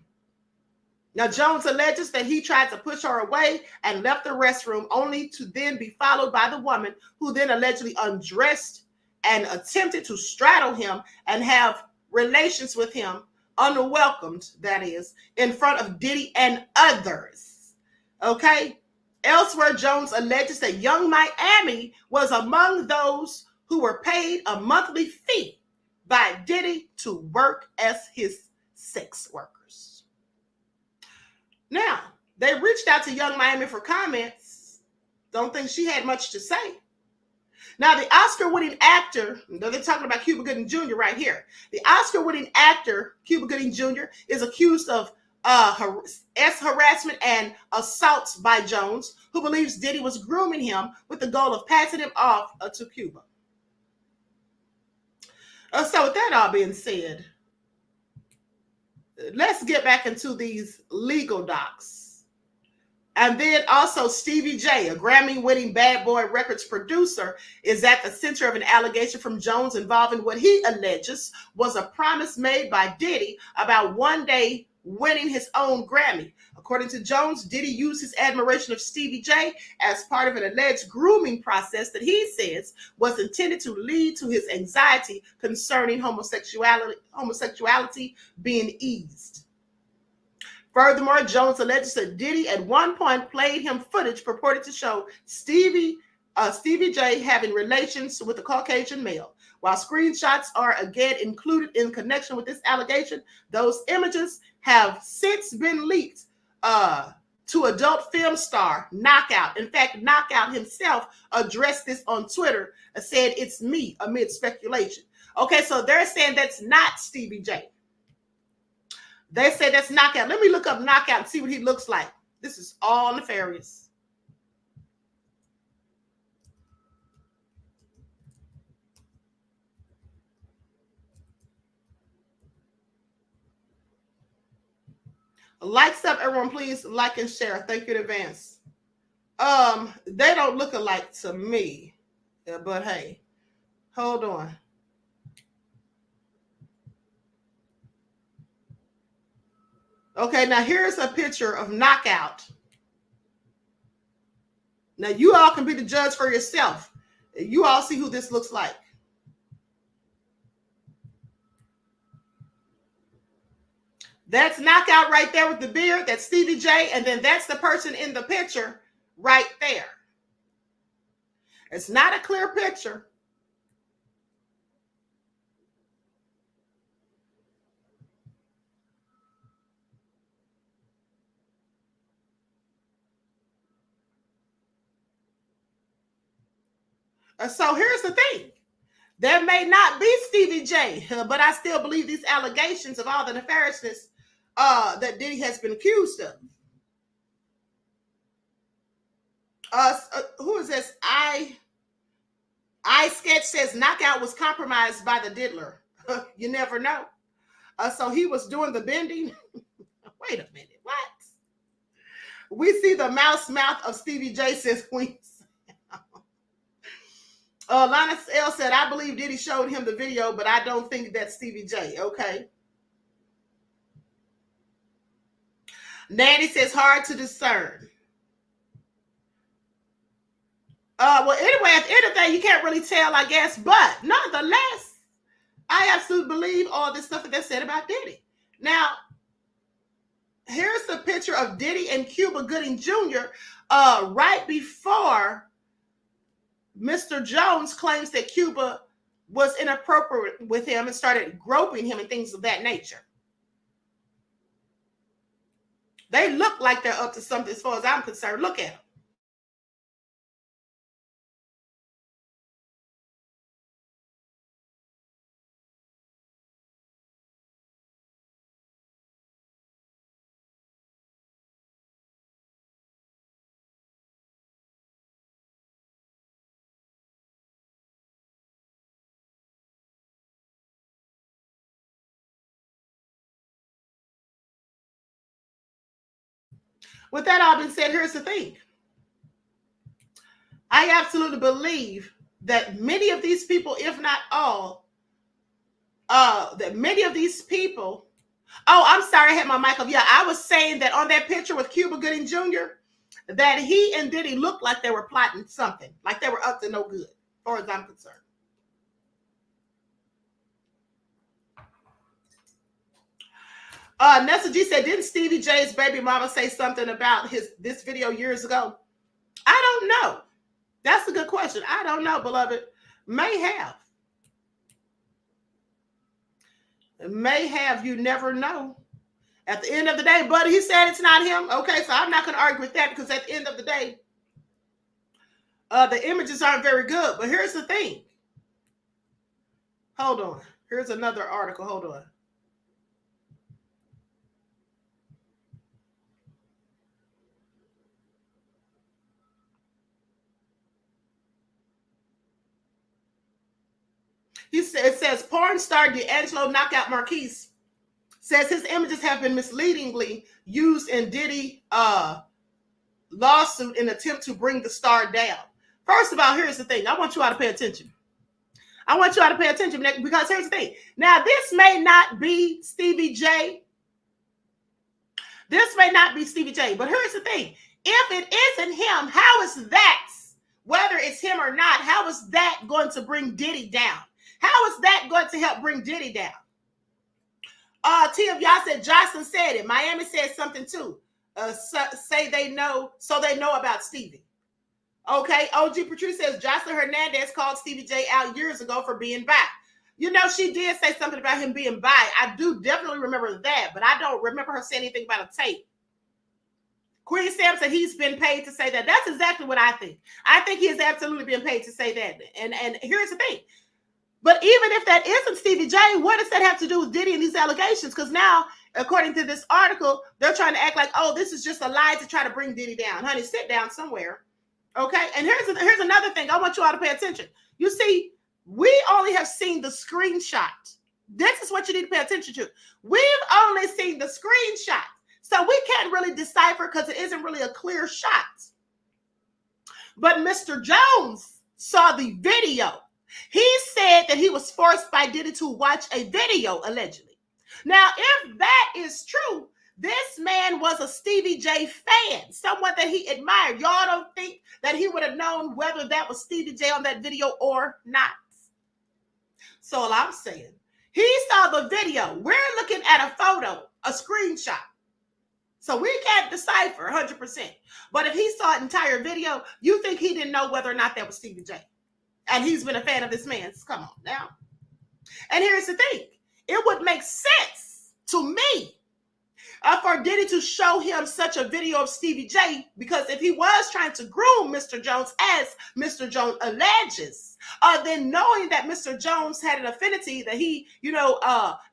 Now, Jones alleges that he tried to push her away and left the restroom, only to then be followed by the woman, who then allegedly undressed and attempted to straddle him and have relations with him, unwelcomed, that is, in front of Diddy and others. Okay? Elsewhere, Jones alleges that Young Miami was among those who were paid a monthly fee by Diddy to work as his sex workers. Now, they reached out to Young Miami for comments. Don't think she had much to say. Now, the Oscar-winning actor, they're talking about Cuba Gooding Jr. right here. The Oscar-winning actor, Cuba Gooding Jr., is accused of harassment and assault by Jones, who believes Diddy was grooming him with the goal of passing him off to Cuba. So with that all being said, let's get back into these legal docs. And then also Stevie J, a Grammy-winning Bad Boy Records producer, is at the center of an allegation from Jones involving what he alleges was a promise made by Diddy about one day winning his own Grammy. According to Jones, Diddy used his admiration of Stevie J as part of an alleged grooming process that he says was intended to lead to his anxiety concerning homosexuality being eased. Furthermore, Jones alleges that Diddy at one point played him footage purported to show Stevie J having relations with a Caucasian male. While screenshots are again included in connection with this allegation, those images have since been leaked to adult film star Knockout. In fact, Knockout himself addressed this on Twitter and said, "It's me," amid speculation. Okay, so they're saying that's not Stevie J. They say that's Knockout. Let me look up Knockout and see what he looks like. This is all nefarious. Likes up, everyone, please like and share. Thank you in advance. They don't look alike to me, but hey, hold on. Okay, now here's a picture of Knockout. Now you all can be the judge for yourself. You all see who this looks like. That's Knockout right there with the beard. That's Stevie J. And then that's the person in the picture right there. It's not a clear picture. So here's the thing. That may not be Stevie J, but I still believe these allegations of all the nefariousness that Diddy has been accused of. Who is this? I Sketch says Knockout was compromised by the diddler. You never know. So he was doing the bending. Wait a minute. What? We see the mouse mouth of Stevie J, says Queen. Linus L said, I believe Diddy showed him the video, but I don't think that's Stevie J. Okay. Nanny says, hard to discern. Well, anyway, at the end of the day, you can't really tell, I guess. But nonetheless, I absolutely believe all this stuff that they said about Diddy. Now, here's the picture of Diddy and Cuba Gooding Jr. Right before Mr. Jones claims that Cuba was inappropriate with him and started groping him and things of that nature. They look like they're up to something as far as I'm concerned. Look at them. with that all being said, here's the thing. I absolutely believe that many of these people, if not all, that many of these people. Oh, I'm sorry, I had my mic off. Yeah, I was saying that on that picture with Cuba Gooding Jr., that he and Diddy looked like they were plotting something, like they were up to no good, as far as I'm concerned. Nessa G said, didn't Stevie J's baby mama say something about this video years ago? I don't know. That's a good question. I don't know, beloved. May have. May have. You never know. At the end of the day, buddy, he said it's not him. Okay, so I'm not going to argue with that because at the end of the day, the images aren't very good. But here's the thing. Hold on. Here's another article. Hold on. It says porn star D'Angelo Knockout Marquise says his images have been misleadingly used in Diddy lawsuit in attempt to bring the star down. First of all, here's the thing. I want you all to pay attention. I want you all to pay attention because here's the thing. Now, this may not be Stevie J. This may not be Stevie J, but here's the thing. If it isn't him, how is that, whether it's him or not, how is that going to bring Diddy down? How is that going to help bring Diddy down? T of y'all said Jocelyn said it. Miami said something too. Say they know, so they know about Stevie. Okay, OG Patrice says Jocelyn Hernandez called Stevie J out years ago for being bi. You know, she did say something about him being bi. I do definitely remember that, but I don't remember her saying anything about a tape. Queen Sam said he's been paid to say that. That's exactly what I think. I think he is absolutely being paid to say that. And here's the thing. But even if that isn't Stevie J, what does that have to do with Diddy and these allegations? Because now, according to this article, they're trying to act like, oh, this is just a lie to try to bring Diddy down. Honey, sit down somewhere. Okay? And here's another thing. I want you all to pay attention. You see, we only have seen the screenshot. This is what you need to pay attention to. We've only seen the screenshot. So we can't really decipher because it isn't really a clear shot. But Mr. Jones saw the video. He said that he was forced by Diddy to watch a video, allegedly. Now, if that is true, this man was a Stevie J fan, someone that he admired. Y'all don't think that he would have known whether that was Stevie J on that video or not. So all I'm saying, he saw the video. We're looking at a photo, a screenshot. So we can't decipher 100%. But if he saw an entire video, you think he didn't know whether or not that was Stevie J. And he's been a fan of this man's. Come on now. And here's the thing. It would make sense to me for Diddy to show him such a video of Stevie J, because if he was trying to groom Mr. Jones, as Mr. Jones alleges, then knowing that Mr. Jones had an affinity that he,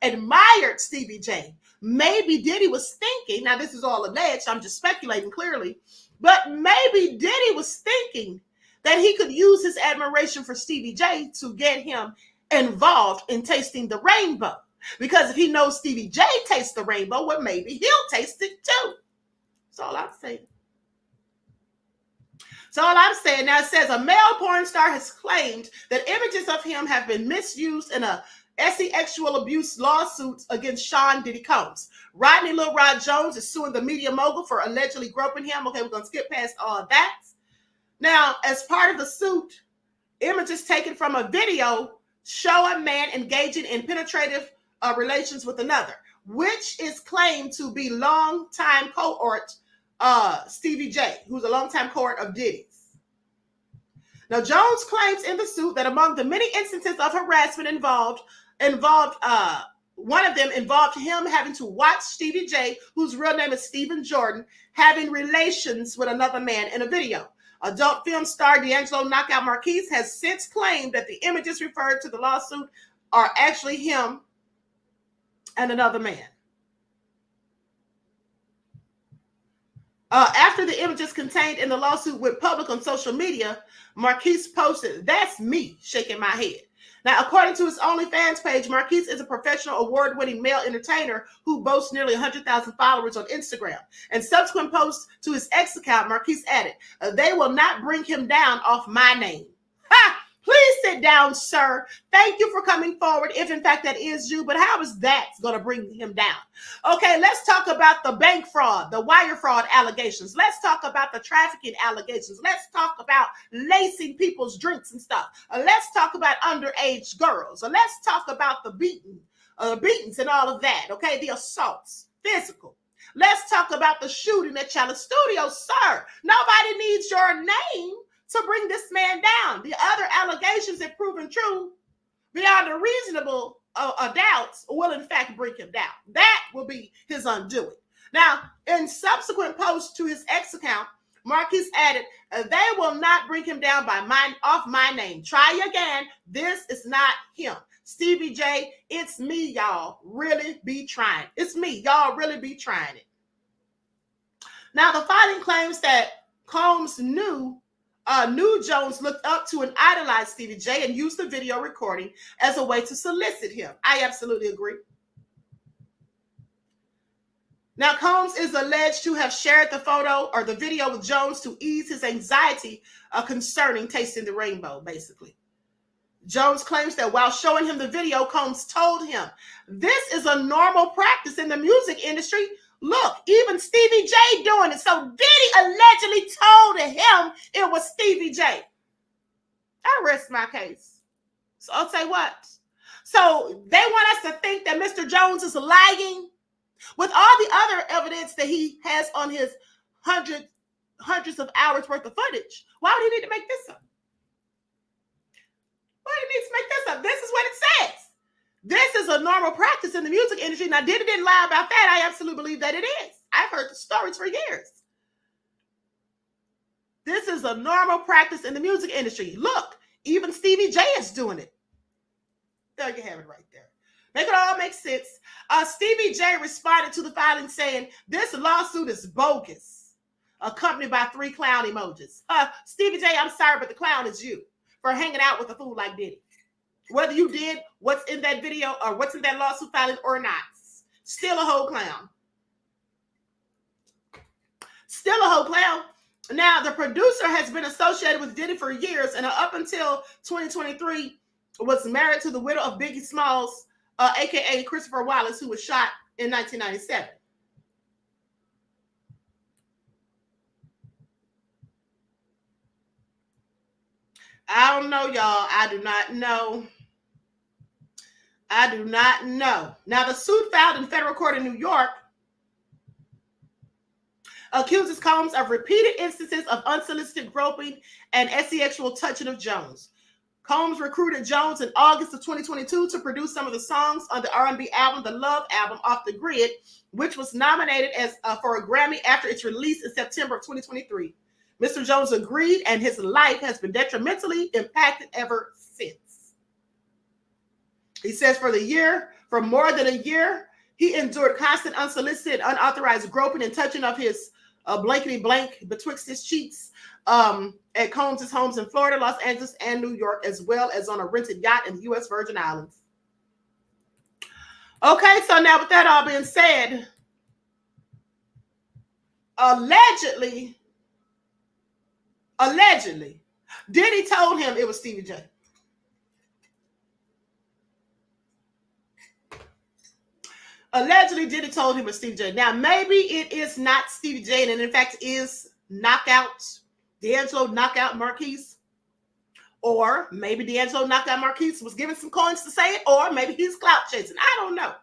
admired Stevie J, maybe Diddy was thinking, now this is all alleged, I'm just speculating clearly, but maybe Diddy was thinking that he could use his admiration for Stevie J to get him involved in tasting the rainbow. Because if he knows Stevie J tastes the rainbow, well, maybe he'll taste it too. That's all I'm saying. So all I'm saying now, it says a male porn star has claimed that images of him have been misused in a sexual abuse lawsuit against Sean Diddy Combs. Rodney Lil Rod Jones is suing the media mogul for allegedly groping him. Okay, we're going to skip past all that. Now, as part of the suit, images taken from a video show a man engaging in penetrative relations with another, which is claimed to be longtime cohort Stevie J, who's a longtime cohort of Diddy's. Now, Jones claims in the suit that among the many instances of harassment involved one of them involved him having to watch Stevie J, whose real name is Stephen Jordan, having relations with another man in a video. Adult film star D'Angelo Knockout Marquise has since claimed that the images referred to the lawsuit are actually him and another man. After the images contained in the lawsuit went public on social media, Marquise posted, "That's me shaking my head." Now, according to his OnlyFans page, Marquise is a professional award-winning male entertainer who boasts nearly 100,000 followers on Instagram. And subsequent posts to his X account, Marquise added, they will not bring him down off my name. Ha! Please sit down, sir. Thank you for coming forward, if in fact that is you, but how is that going to bring him down? Okay, let's talk about the bank fraud, the wire fraud allegations. Let's talk about the trafficking allegations. Let's talk about lacing people's drinks and stuff. Let's talk about underage girls. Let's talk about the beatings and all of that, okay, the assaults, physical. Let's talk about the shooting at Chalice Studios, sir. Nobody needs your name to bring this man down. The other allegations, if proven true, beyond a reasonable doubts, will in fact bring him down. That will be his undoing. Now, in subsequent posts to his X account, Marquise added, they will not bring him down off my name. Try again. This is not him. Stevie J, it's me, y'all. Really be trying. It's me. Y'all really be trying it. Now, the filing claims that Combs knew Jones looked up to and idolized Stevie J and used the video recording as a way to solicit him. I absolutely agree. Now, Combs is alleged to have shared the photo or the video with Jones to ease his anxiety concerning tasting the rainbow, basically. Jones claims that while showing him the video, Combs told him, this is a normal practice in the music industry. Look, even Stevie J doing it. So Diddy allegedly told him it was Stevie J. I rest my case. So I'll say what? So they want us to think that Mr. Jones is lying with all the other evidence that he has on his hundreds of hours worth of footage. Why would he need to make this up? Why do he need to make this up? This is what it says. This is a normal practice in the music industry. Now, Diddy didn't lie about that. I absolutely believe that it is. I've heard the stories for years. This is a normal practice in the music industry. Look, even Stevie J is doing it. There you have it right there. Make it all make sense. Stevie J responded to the filing saying, this lawsuit is bogus, accompanied by 3 clown emojis. Stevie J, I'm sorry, but the clown is you for hanging out with a fool like Diddy. Whether you did what's in that video or what's in that lawsuit filing or not, still a whole clown. Still a whole clown. Now, the producer has been associated with Diddy for years and up until 2023 was married to the widow of Biggie Smalls, a.k.a. Christopher Wallace, who was shot in 1997. I don't know, y'all. I do not know. I do not know. Now, the suit filed in federal court in New York accuses Combs of repeated instances of unsolicited groping and sexual touching of Jones. Combs recruited Jones in August of 2022 to produce some of the songs on the R&B album, The Love Album, Off the Grid, which was nominated for a Grammy after its release in September of 2023. Mr. Jones agreed, and his life has been detrimentally impacted ever since. He says for more than a year, he endured constant unsolicited, unauthorized groping and touching of his blankety blank betwixt his cheeks at Combs' homes in Florida, Los Angeles, and New York, as well as on a rented yacht in the U.S. Virgin Islands. Okay, so now with that all being said, allegedly, Diddy told him it was Stevie J. Allegedly, Diddy told him it was Stevie J. Now, maybe it is not Stevie J, and in fact is D'Angelo knockout Marquise. Or maybe D'Angelo knockout Marquise was given some coins to say it, or maybe he's clout chasing. I don't know.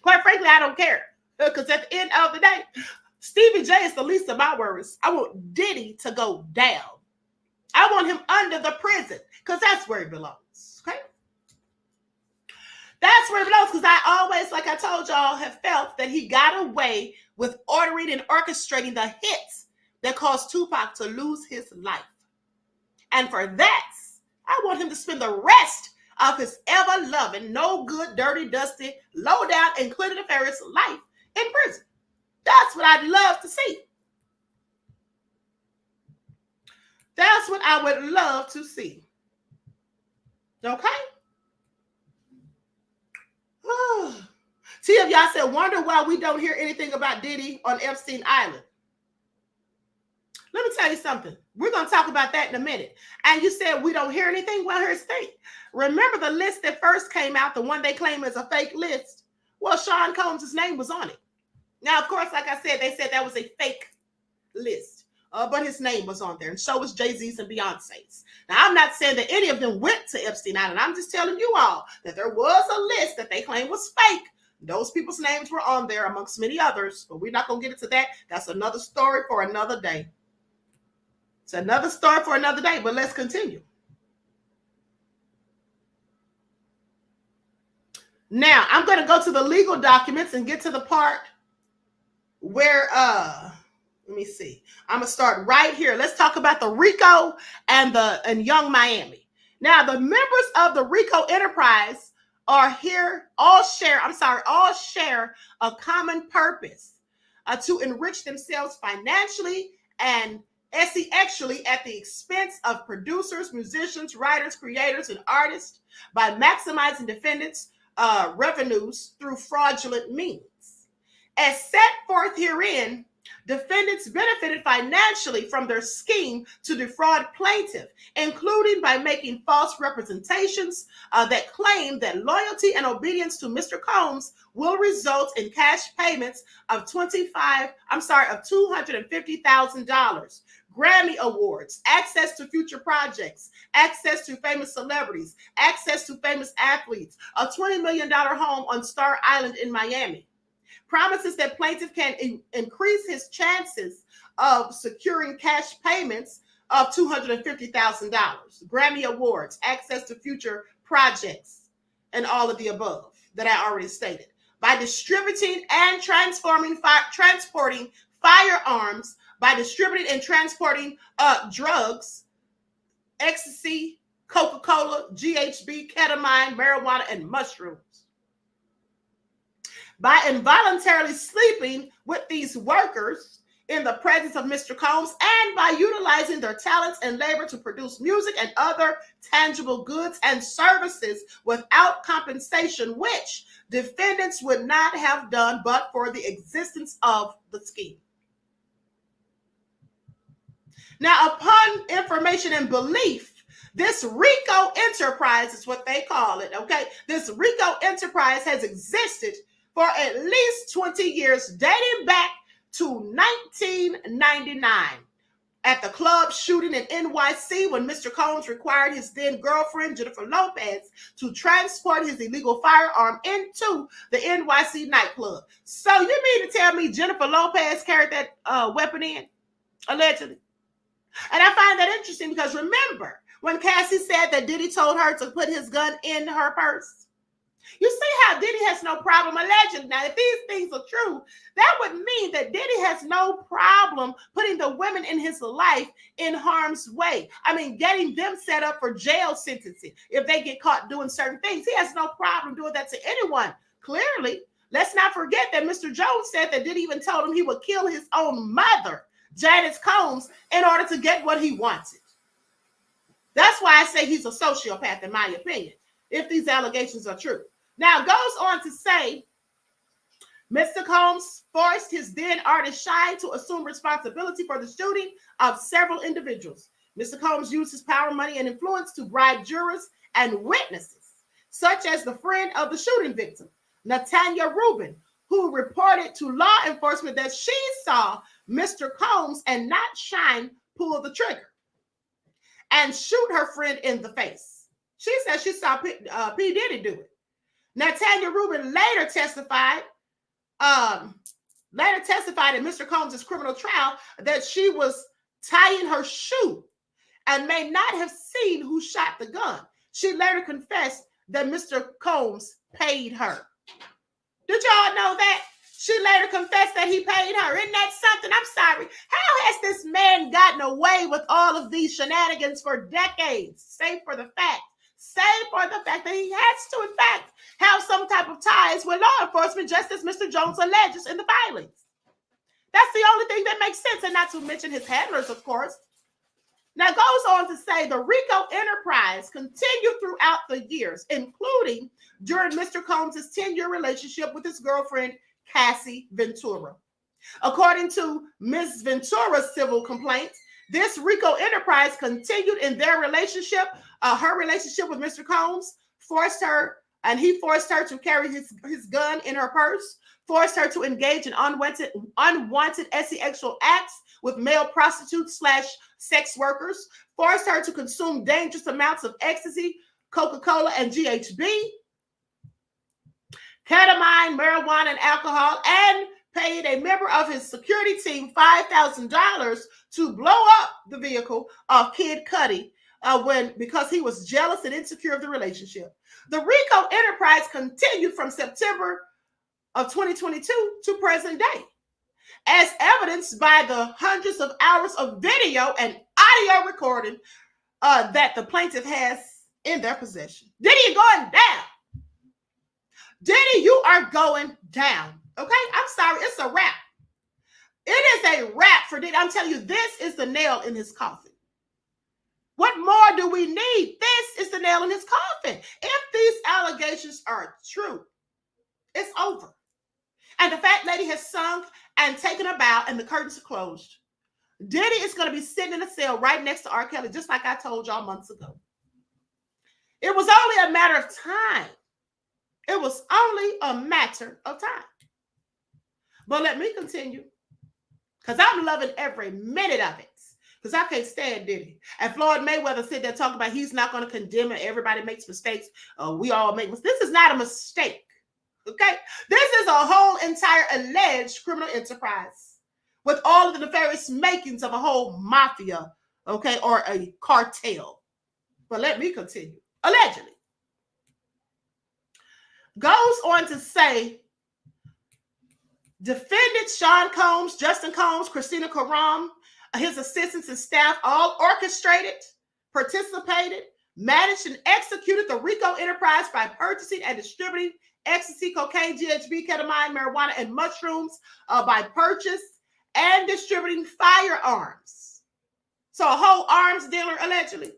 Quite frankly, I don't care. Because at the end of the day, Stevie J is the least of my worries. I want Diddy to go down. I want him under the prison because that's where he belongs. Okay? That's where it belongs because I always, like I told y'all, have felt that he got away with ordering and orchestrating the hits that caused Tupac to lose his life. And for that, I want him to spend the rest of his ever-loving, no good, dirty, dusty, low-down, and clear nefarious life in prison. That's what I'd love to see. That's what I would love to see. Okay? of y'all said, wonder why we don't hear anything about Diddy on Epstein Island. Let me tell you something. We're going to talk about that in a minute. And you said we don't hear anything? Well, here's the thing. Remember the list that first came out, the one they claim is a fake list? Well, Sean Combs' name was on it. Now, of course, like I said, they said that was a fake list. But his name was on there. And so was Jay-Z's and Beyonce's. Now, I'm not saying that any of them went to Epstein Island. I'm just telling you all that there was a list that they claimed was fake. Those people's names were on there amongst many others. But we're not going to get into that. That's another story for another day. It's another story for another day, but let's continue. Now, I'm going to go to the legal documents and get to the part where, let me see. I'm going to start right here. Let's talk about the RICO and Young Miami. Now, the members of the RICO enterprise are here, all share a common purpose to enrich themselves financially and actually at the expense of producers, musicians, writers, creators, and artists by maximizing defendants' revenues through fraudulent means. As set forth herein, defendants benefited financially from their scheme to defraud plaintiff, including by making false representations that claim that loyalty and obedience to Mr. Combs will result in cash payments of $250,000, Grammy Awards, access to future projects, access to famous celebrities, access to famous athletes, a $20 million home on Star Island in Miami. Promises that plaintiff can increase his chances of securing cash payments of $250,000, Grammy Awards, access to future projects, and all of the above that I already stated. By distributing and transporting firearms, by distributing and transporting drugs, ecstasy, Coca-Cola, GHB, ketamine, marijuana, and mushrooms. By involuntarily sleeping with these workers in the presence of Mr. Combs, and by utilizing their talents and labor to produce music and other tangible goods and services without compensation, which defendants would not have done but for the existence of the scheme. Now, upon information and belief, this RICO enterprise is what they call it, okay? This RICO enterprise has existed for at least 20 years, dating back to 1999. At the club shooting in NYC, when Mr. Combs required his then girlfriend, Jennifer Lopez, to transport his illegal firearm into the NYC nightclub. So you mean to tell me Jennifer Lopez carried that weapon in, allegedly? And I find that interesting because remember when Cassie said that Diddy told her to put his gun in her purse? You see how Diddy has no problem allegedly. Now, if these things are true, that would mean that Diddy has no problem putting the women in his life in harm's way. I mean, getting them set up for jail sentencing if they get caught doing certain things. He has no problem doing that to anyone. Clearly, let's not forget that Mr. Jones said that Diddy even told him he would kill his own mother, Janice Combs, in order to get what he wanted. That's why I say he's a sociopath, in my opinion, if these allegations are true. Now, it goes on to say, Mr. Combs forced his then artist Shy to assume responsibility for the shooting of several individuals. Mr. Combs used his power, money, and influence to bribe jurors and witnesses, such as the friend of the shooting victim, Natanya Rubin, who reported to law enforcement that she saw Mr. Combs and not Shine pull the trigger and shoot her friend in the face. She said she saw P. Diddy do it. Natanya Rubin later testified in Mr. Combs' criminal trial that she was tying her shoe and may not have seen who shot the gun. She later confessed that Mr. Combs paid her. Did y'all know that? She later confessed that he paid her. Isn't that something? I'm sorry. How has this man gotten away with all of these shenanigans for decades? Save for the fact that he has to, in fact, have some type of ties with law enforcement, just as Mr. Jones alleges in the filings. That's the only thing that makes sense, and not to mention his handlers, of course. Now, it goes on to say the RICO enterprise continued throughout the years, including during Mr. Combs' 10-year relationship with his girlfriend, Cassie Ventura. According to Ms. Ventura's civil complaint, this RICO enterprise continued in their relationship. Her relationship with Mr. Combs forced her to carry his gun in her purse, forced her to engage in unwanted sexual acts with male prostitutes / sex workers, forced her to consume dangerous amounts of ecstasy, Coca-Cola, and GHB, ketamine, marijuana, and alcohol, and paid a member of his security team $5,000 to blow up the vehicle of Kid Cudi because he was jealous and insecure of the relationship. The RICO enterprise continued from September of 2022 to present day, as evidenced by the hundreds of hours of video and audio recording that the plaintiff has in their possession. Diddy, you're going down. Diddy, you are going down. Okay? I'm sorry. It's a wrap. It is a wrap for Diddy. I'm telling you, this is the nail in his coffin. What more do we need? This is the nail in his coffin. If these allegations are true, it's over. And the fat lady has sunk and taken a bow, and the curtains are closed. Diddy is going to be sitting in a cell right next to R. Kelly, just like I told y'all months ago. It was only a matter of time. It was only a matter of time. But let me continue, because I'm loving every minute of it, because I can't stand Diddy. And Floyd Mayweather said there talking about he's not going to condemn it. Everybody makes mistakes. We all make mistakes. This is not a mistake. Okay? This is a whole entire alleged criminal enterprise with all of the nefarious makings of a whole mafia, okay, or a cartel. But let me continue. Allegedly. Goes on to say, defendants Sean Combs, Justin Combs, Christina Karam, his assistants and staff all orchestrated, participated, managed, and executed the RICO enterprise by purchasing and distributing ecstasy, cocaine, GHB, ketamine, marijuana, and mushrooms by purchase and distributing firearms. So a whole arms dealer, allegedly.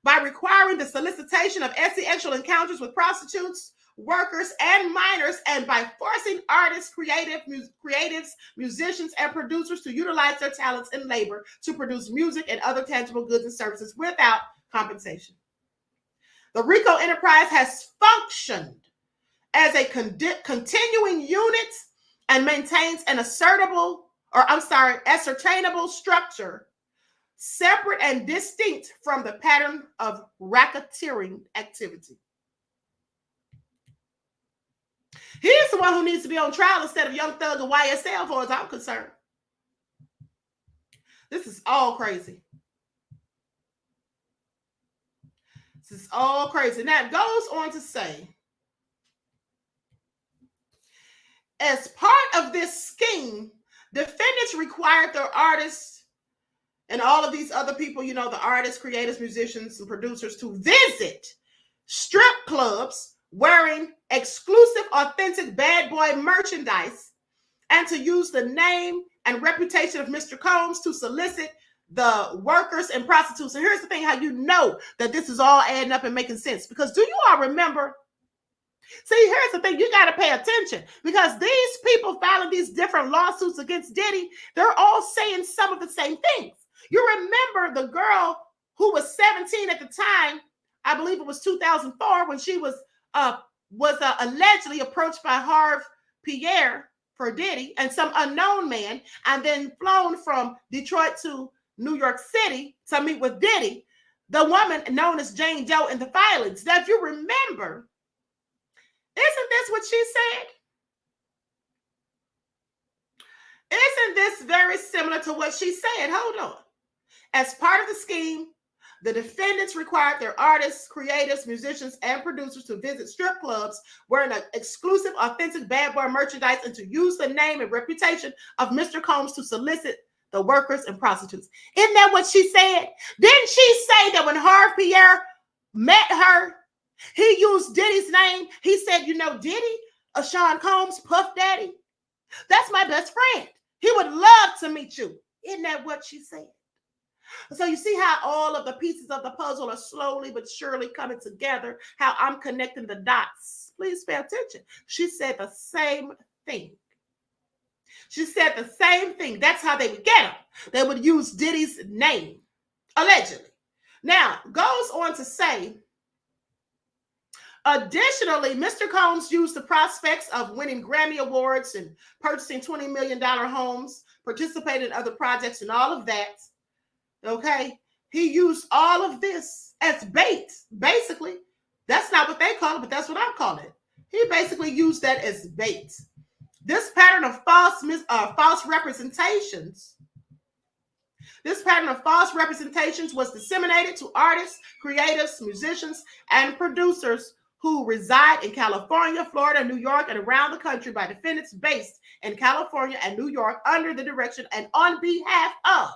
By requiring the solicitation of sexual encounters with prostitutes, workers, and minors, and by forcing artists, creatives, musicians, and producers to utilize their talents and labor to produce music and other tangible goods and services without compensation. The RICO enterprise has functioned as a continuing unit and maintains an ascertainable structure, separate and distinct from the pattern of racketeering activity. He's the one who needs to be on trial instead of Young Thug and YSL, far as I'm concerned. This is all crazy. This is all crazy. Now, it goes on to say, as part of this scheme, defendants required their artists and all of these other people, you know, the artists, creators, musicians, and producers to visit strip clubs wearing exclusive, authentic bad boy merchandise and to use the name and reputation of Mr. Combs to solicit the workers and prostitutes. And here's the thing, how you know that this is all adding up and making sense. Because do you all remember? See, here's the thing, you got to pay attention, because these people filing these different lawsuits against Diddy, they're all saying some of the same things. You remember the girl who was 17 at the time, I believe it was 2004, when she was allegedly approached by Harv Pierre for Diddy and some unknown man, and then flown from Detroit to New York City to meet with Diddy, the woman known as Jane Doe in the filings. Now, if you remember, isn't this what she said? Isn't this very similar to what she said? Hold on. As part of the scheme, the defendants required their artists, creators, musicians, and producers to visit strip clubs wearing an exclusive, authentic bad boy merchandise and to use the name and reputation of Mr. Combs to solicit the workers and prostitutes. Isn't that what she said? Didn't she say that when Harv Pierre met her, he used Diddy's name? He said, you know, Diddy, Sean Combs, Puff Daddy, that's my best friend. He would love to meet you. Isn't that what she said? So you see how all of the pieces of the puzzle are slowly but surely coming together, how I'm connecting the dots. Please pay attention. She said the same thing. She said the same thing. That's how they would get him. They would use Diddy's name, allegedly. Now, goes on to say, additionally, Mr. Combs used the prospects of winning Grammy Awards and purchasing $20 million homes, participated in other projects and all of that. Okay? He used all of this as bait, basically. That's not what they call it, but that's what I'm calling it. He basically used that as bait. This pattern of false representations was disseminated to artists, creatives, musicians, and producers who reside in California, Florida, New York, and around the country by defendants based in California and New York under the direction and on behalf of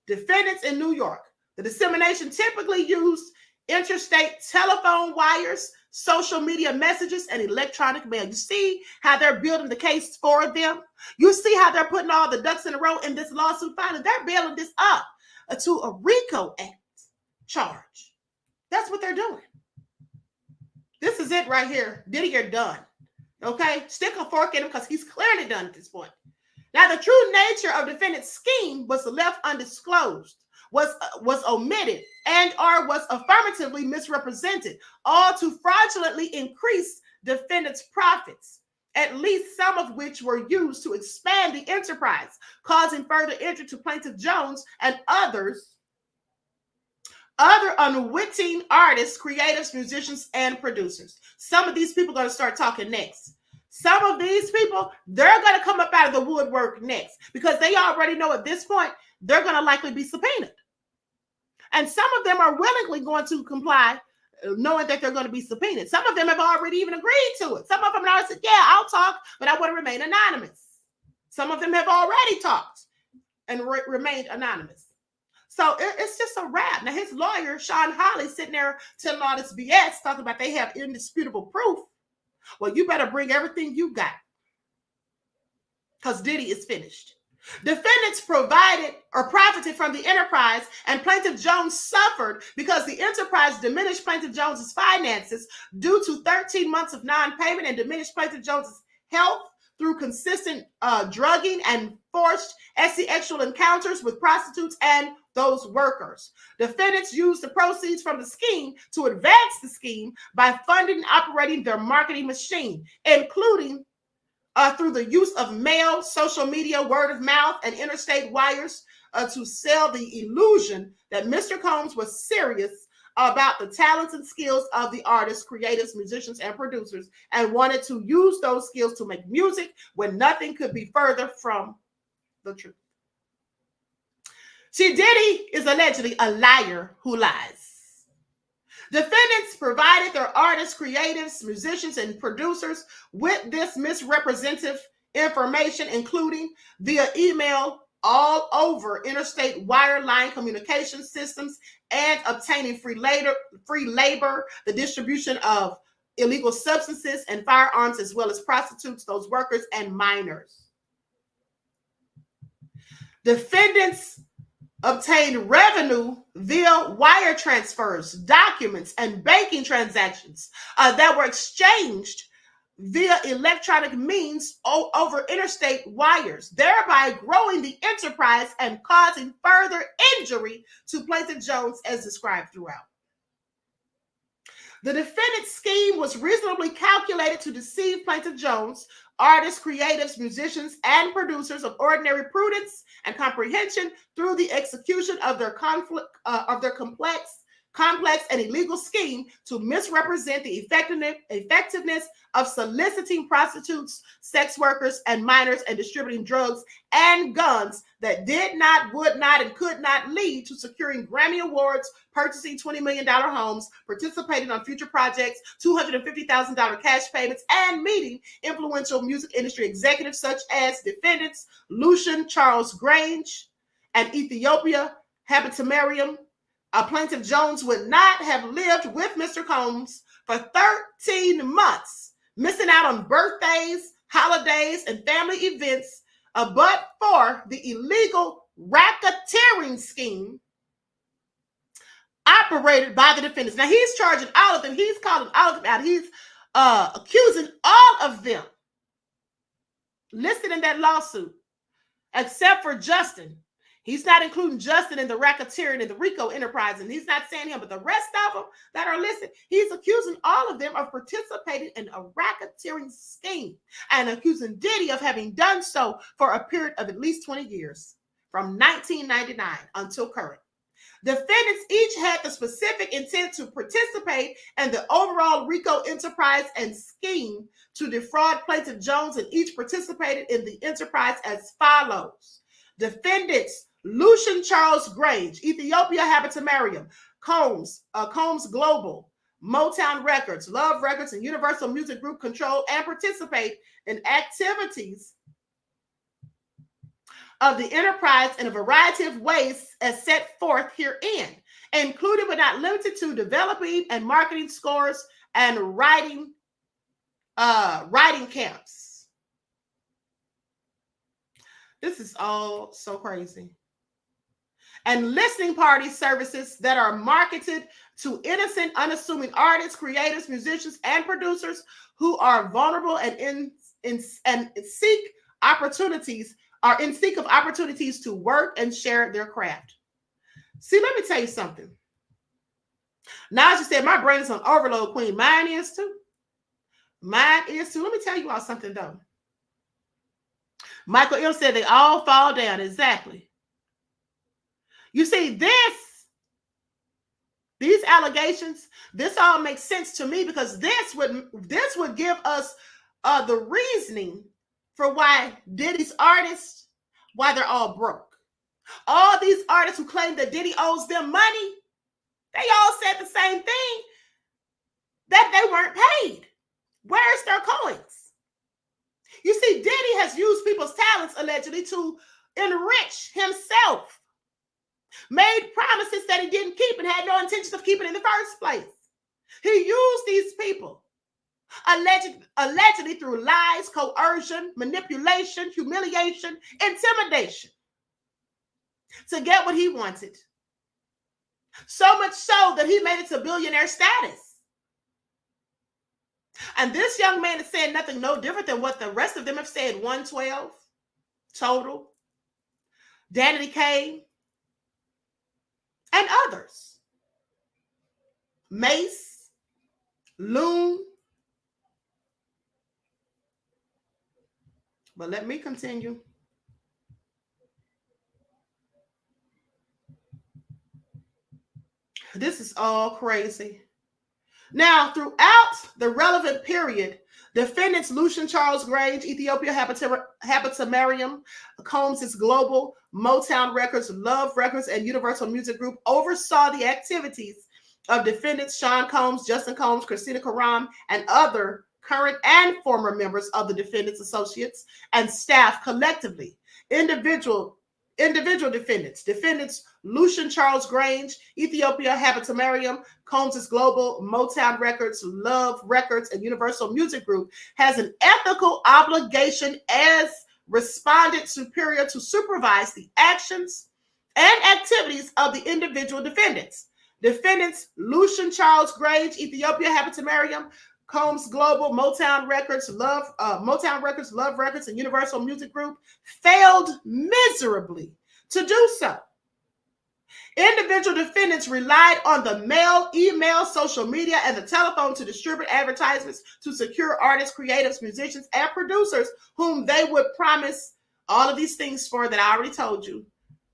defendants in New York. The dissemination typically used interstate telephone wires, social media messages, and electronic mail. You see how they're building the case for them? You see how they're putting all the ducks in a row in this lawsuit filing? They're building this up to a RICO Act charge. That's what they're doing. This is it right here. Diddy, you're done. Okay? Stick a fork in him because he's clearly done at this point. Now, the true nature of defendant's scheme was left undisclosed, was omitted, and or was affirmatively misrepresented, all to fraudulently increase defendant's profits, at least some of which were used to expand the enterprise, causing further injury to Plaintiff Jones and other unwitting artists, creatives, musicians, and producers. Some of these people are going to start talking next. Some of these people, they're going to come up out of the woodwork next because they already know at this point they're going to likely be subpoenaed. And some of them are willingly going to comply, knowing that they're going to be subpoenaed. Some of them have already even agreed to it. Some of them have already said, yeah, I'll talk, but I want to remain anonymous. Some of them have already talked and remained anonymous. So it's just a wrap. Now, his lawyer, Sean Hawley, sitting there telling all this BS, talking about they have indisputable proof. Well, you better bring everything you got because Diddy is finished. Defendants provided or profited from the enterprise, and Plaintiff Jones suffered because the enterprise diminished Plaintiff Jones's finances due to 13 months of non-payment and diminished Plaintiff Jones's health through consistent drugging and forced sexual encounters with prostitutes and those workers. Defendants used the proceeds from the scheme to advance the scheme by funding and operating their marketing machine, including through the use of mail, social media, word of mouth, and interstate wires to sell the illusion that Mr. Combs was serious about the talents and skills of the artists, creatives, musicians, and producers, and wanted to use those skills to make music when nothing could be further from the truth. See, Diddy is allegedly a liar who lies. Defendants provided their artists, creatives, musicians, and producers with this misrepresentative information, including via email all over interstate wireline communication systems and obtaining free labor, the distribution of illegal substances and firearms, as well as prostitutes, those workers, and minors. Defendants obtained revenue via wire transfers, documents, and banking transactions that were exchanged via electronic means over interstate wires, thereby growing the enterprise and causing further injury to Plaintiff Jones as described throughout. The defendant's scheme was reasonably calculated to deceive Plaintiff Jones, artists, creatives, musicians, and producers of ordinary prudence and comprehension through the execution of their complex and illegal scheme to misrepresent the effectiveness of soliciting prostitutes, sex workers, and minors and distributing drugs and guns that did not, would not, and could not lead to securing Grammy Awards, purchasing $20 million homes, participating on future projects, $250,000 cash payments, and meeting influential music industry executives such as defendants Lucian Charles Grange and Ethiopia Habtemariam. Plaintiff Jones would not have lived with Mr. Combs for 13 months, missing out on birthdays, holidays, and family events, but for the illegal racketeering scheme operated by the defendants. Now he's charging all of them. He's calling all of them out. He's accusing all of them listed in that lawsuit, except for Justin. He's not including Justin in the racketeering and the RICO enterprise, and he's not saying him, but the rest of them that are listed, he's accusing all of them of participating in a racketeering scheme and accusing Diddy of having done so for a period of at least 20 years, from 1999 until current. Defendants each had the specific intent to participate in the overall RICO enterprise and scheme to defraud Plaintiff Jones, and each participated in the enterprise as follows. Defendants: Lucian Charles Grange, Ethiopia Habitamarium, Combs Global, Motown Records, Love Records, and Universal Music Group control and participate in activities of the enterprise in a variety of ways as set forth herein, including but not limited to developing and marketing scores and writing camps. This is all so crazy. And listening party services that are marketed to innocent, unassuming artists, creators, musicians, and producers who are vulnerable and seek of opportunities to work and share their craft. See, let me tell you something. Now, as you said, my brain is on overload, Queen. Mine is too. Let me tell you all something, though. Michael M. said they all fall down. Exactly. You see, these allegations, this all makes sense to me, because this would give us the reasoning for why Diddy's artists, why they're all broke. All these artists who claim that Diddy owes them money, they all said the same thing, that they weren't paid. Where's their coins? You see, Diddy has used people's talents allegedly to enrich himself, made promises that he didn't keep and had no intention of keeping in the first place. He used these people allegedly through lies, coercion, manipulation, humiliation, intimidation to get what he wanted. So much so that he made it to billionaire status. And this young man is saying nothing no different than what the rest of them have said. 112 total, Danity Kane, and others. Mace, Loon. But let me continue. This is all crazy. Now, throughout the relevant period, defendants Lucian Charles Grange, Ethiopia Habitamarium, Combs Global, Motown Records, Love Records, and Universal Music Group oversaw the activities of defendants Sean Combs, Justin Combs, Christina Karam, and other current and former members of the defendants' associates and staff collectively. Individual defendants Lucian Charles Grange, Ethiopia Habitamarium, Combs Global, Motown Records, Love Records, and Universal Music Group has an ethical obligation as respondent superior to supervise the actions and activities of the individual defendants. Defendants Lucian Charles Grange, Ethiopia Habitamarium, Combs Global, Motown Records, Love Records, and Universal Music Group failed miserably to do so. Individual defendants relied on the mail, email, social media, and the telephone to distribute advertisements to secure artists, creatives, musicians, and producers whom they would promise all of these things for that I already told you.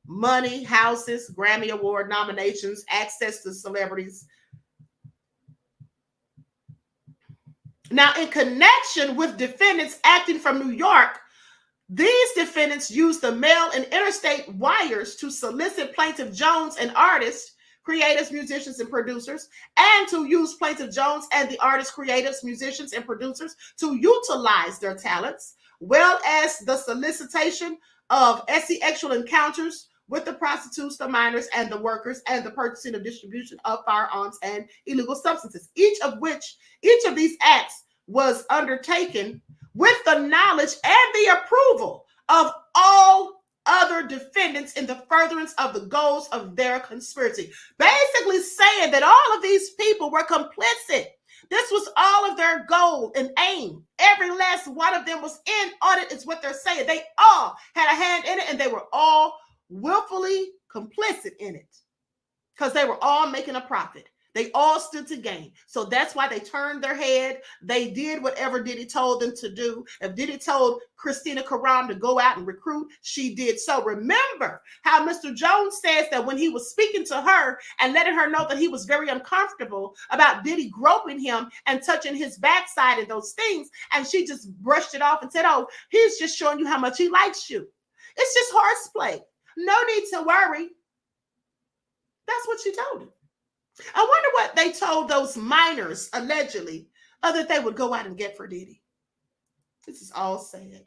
Money, houses, Grammy Award nominations, access to celebrities. Now, in connection with defendants acting from New York, these defendants used the mail and interstate wires to solicit Plaintiff Jones and artists, creatives, musicians, and producers, and to use Plaintiff Jones and the artists, creatives, musicians, and producers to utilize their talents, well as the solicitation of sexual encounters with the prostitutes, the minors, and the workers, and the purchasing of distribution of firearms and illegal substances. Each of these acts was undertaken with the knowledge and the approval of all other defendants in the furtherance of the goals of their conspiracy. Basically saying that all of these people were complicit. This was all of their goal and aim. Every last one of them was in on it, is what they're saying. They all had a hand in it, and they were all willfully complicit in it because they were all making a profit. They all stood to gain. So that's why they turned their head. They did whatever Diddy told them to do. If Diddy told Christina Karam to go out and recruit, she did so. Remember how Mr. Jones says that when he was speaking to her and letting her know that he was very uncomfortable about Diddy groping him and touching his backside and those things, and she just brushed it off and said, oh, he's just showing you how much he likes you. It's just horseplay. No need to worry. That's what she told him. I wonder what they told those minors, allegedly, that they would go out and get for Diddy. This is all sad.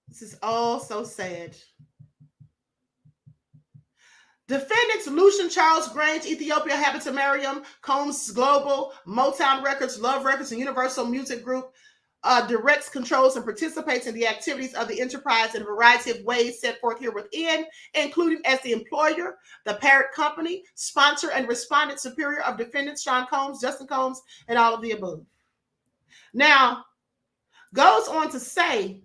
This is all so sad. Defendants Lucian Charles Grange, Ethiopia Habitamarium, Combs Global, Motown Records, Love Records, and Universal Music Group directs, controls, and participates in the activities of the enterprise in a variety of ways set forth here within, including as the employer, the parent company, sponsor, and respondent superior of defendants Sean Combs, Justin Combs, and all of the above. Now, goes on to say,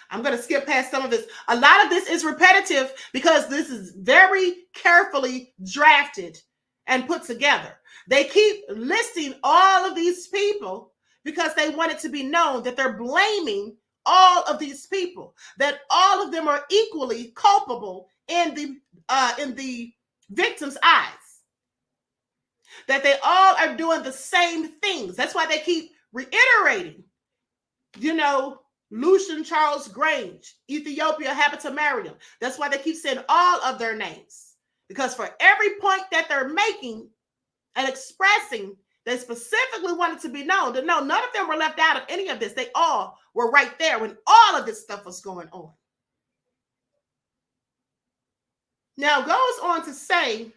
I'm going to skip past some of this. A lot of this is repetitive because this is very carefully drafted and put together. They keep listing all of these people because they want it to be known that they're blaming all of these people, that all of them are equally culpable in the victim's eyes, that they all are doing the same things. That's why they keep reiterating, Lucian Charles Grange, Ethiopia Habitamarium. That's why they keep saying all of their names, because for every point that they're making and expressing, they specifically wanted to be known that no, none of them were left out of any of this. They all were right there when all of this stuff was going on. Now, goes on to say,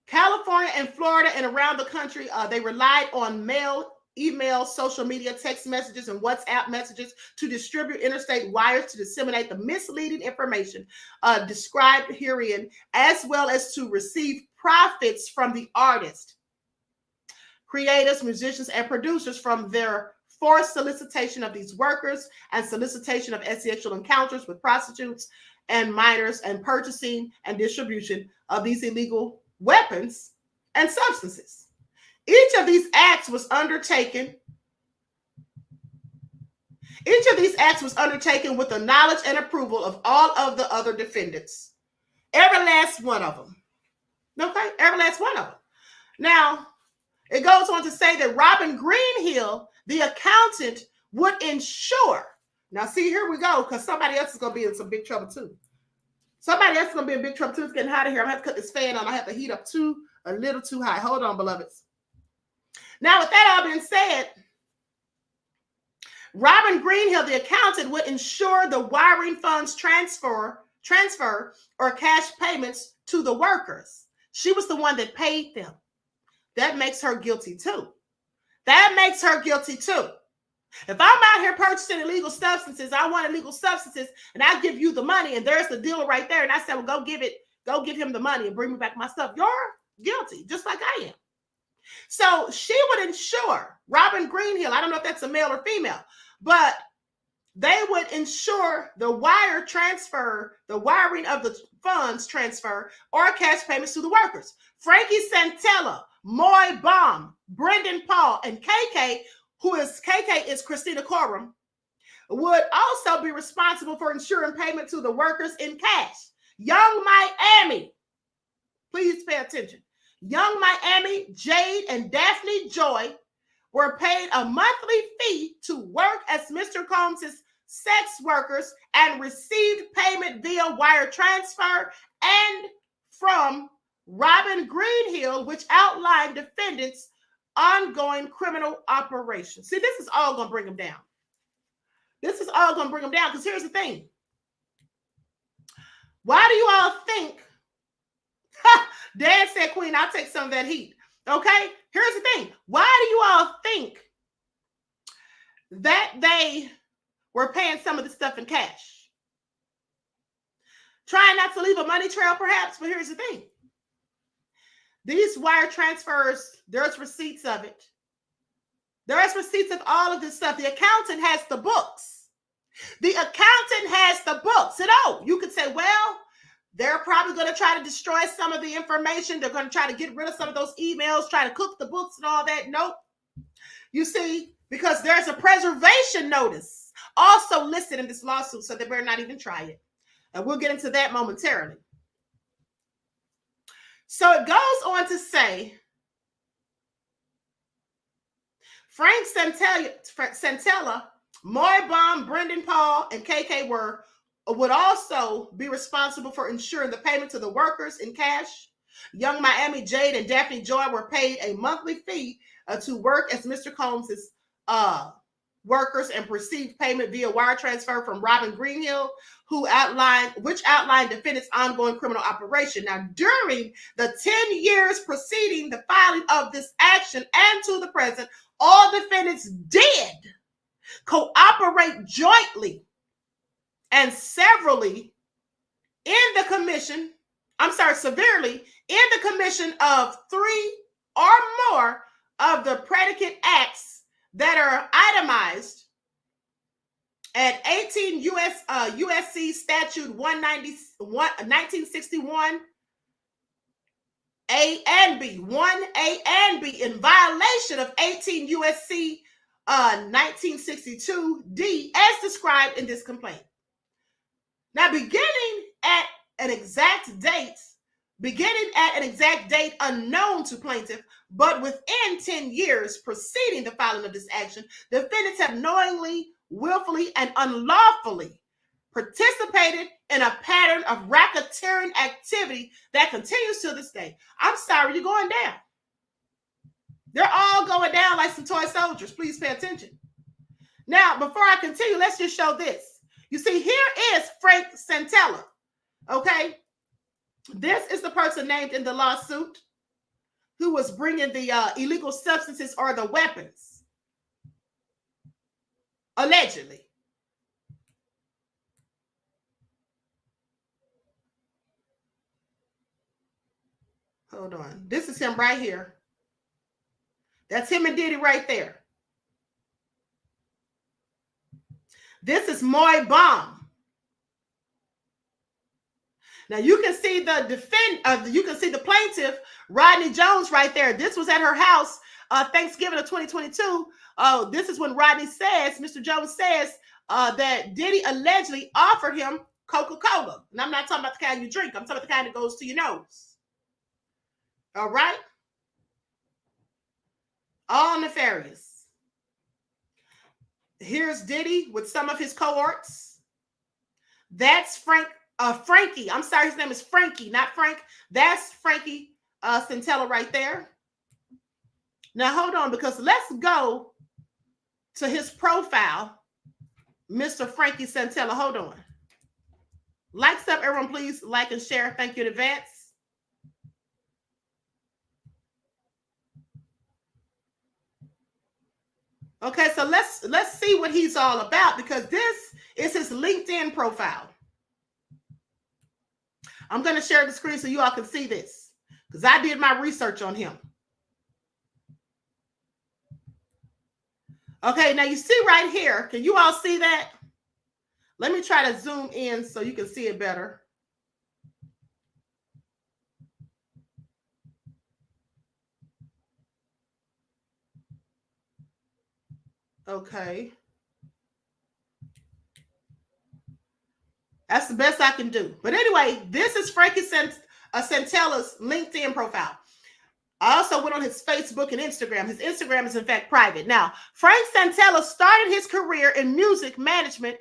California and Florida and around the country, they relied on mail, email, social media, text messages, and WhatsApp messages to distribute interstate wires to disseminate the misleading information described herein, as well as to receive profits from the artists, creators, musicians, and producers from their forced solicitation of these workers and solicitation of sexual encounters with prostitutes and minors and purchasing and distribution of these illegal weapons and substances. Each of these acts was undertaken with the knowledge and approval of all of the other defendants. Every last one of them. Okay? Every last one of them. Now, it goes on to say that Robin Greenhill, the accountant, would ensure. Now, see, here we go, because somebody else is going to be in some big trouble, too. Somebody else is going to be in big trouble, too. It's getting hot in here. I'm going to have to cut this fan on. I have to heat up a little too high. Hold on, beloveds. Now, with that all being said, Robin Greenhill, the accountant, would ensure the wiring funds transfer or cash payments to the workers. She was the one that paid them. That makes her guilty too. If I'm out here purchasing illegal substances, I want illegal substances, and I give you the money, and there's the dealer right there, and I said, well, go give him the money and bring me back my stuff. You're guilty, just like I am. So she would ensure, Robin Greenhill, I don't know if that's a male or female, but they would ensure the wire transfer, the wiring of the funds transfer or cash payments to the workers. Frankie Santella, Moy Baum, Brendan Paul, and KK is Christina Coram, would also be responsible for ensuring payment to the workers in cash. Young Miami, please pay attention. Young Miami, Jade, and Daphne Joy were paid a monthly fee to work as Mr. Combs' sex workers and received payment via wire transfer and from Robin Greenhill, which outlined defendants' ongoing criminal operations. See, this is all going to bring them down. Because here's the thing. Why do you all think? Dad said, Queen, I'll take some of that heat. Okay? Here's the thing. Why do you all think that they were paying some of the stuff in cash. Trying not to leave a money trail, perhaps, but here's the thing. These wire transfers, there's receipts of it. There's receipts of all of this stuff. The accountant has the books. The accountant has the books. And you could say, well, they're probably going to try to destroy some of the information. They're going to try to get rid of some of those emails, try to cook the books and all that. Nope. You see, because there's a preservation notice also listed in this lawsuit, so they better not even try it. And we'll get into that momentarily. So it goes on to say, Frank Santella, Moy Baum, Brendan Paul, and KK would also be responsible for ensuring the payment to the workers in cash. Young Miami Jade and Daphne Joy were paid a monthly fee to work as Mr. Combs' workers and received payment via wire transfer from Robin Greenhill, which outlined defendant's ongoing criminal operation. Now, during the 10 years preceding the filing of this action and to the present, all defendants did cooperate jointly and severely severely in the commission of 3 or more of the predicate acts that are itemized at 18 USC Statute 1961 A and B, 1A and B, in violation of 18 USC 1962 D, as described in this complaint. Now, beginning at an exact date unknown to plaintiff, but within 10 years preceding the filing of this action, defendants have knowingly, willfully, and unlawfully participated in a pattern of racketeering activity that continues to this day. I'm sorry, you're going down. They're all going down like some toy soldiers. Please pay attention. Now, before I continue, let's just show this. You see, here is Frank Santella. Okay? This is the person named in the lawsuit who was bringing the illegal substances or the weapons. Allegedly. Hold on. This is him right here. That's him and Diddy right there. This is Moy Baum. Now you can see the plaintiff, Rodney Jones, right there. This was at her house, Thanksgiving of 2022. This is when Mr. Jones says that Diddy allegedly offered him Coca-Cola. And I'm not talking about the kind you drink. I'm talking about the kind that goes to your nose. All right? All nefarious. Here's Diddy with some of his cohorts. That's Frankie. I'm sorry, his name is Frankie, not Frank. That's Frankie Santella right there. Now, hold on, because let's go to his profile, Mr. Frankie Santella. Hold on. Likes up, everyone, please like and share. Thank you in advance. Okay, so let's see what he's all about, because this is his LinkedIn profile. I'm going to share the screen so you all can see this, because I did my research on him. Okay, now you see right here. Can you all see that? Let me try to zoom in so you can see it better. Okay. That's the best I can do. But anyway, this is Frankie Santella's LinkedIn profile. I also went on his Facebook and Instagram. His Instagram is, in fact, private. Now, Frank Santella started his career in music management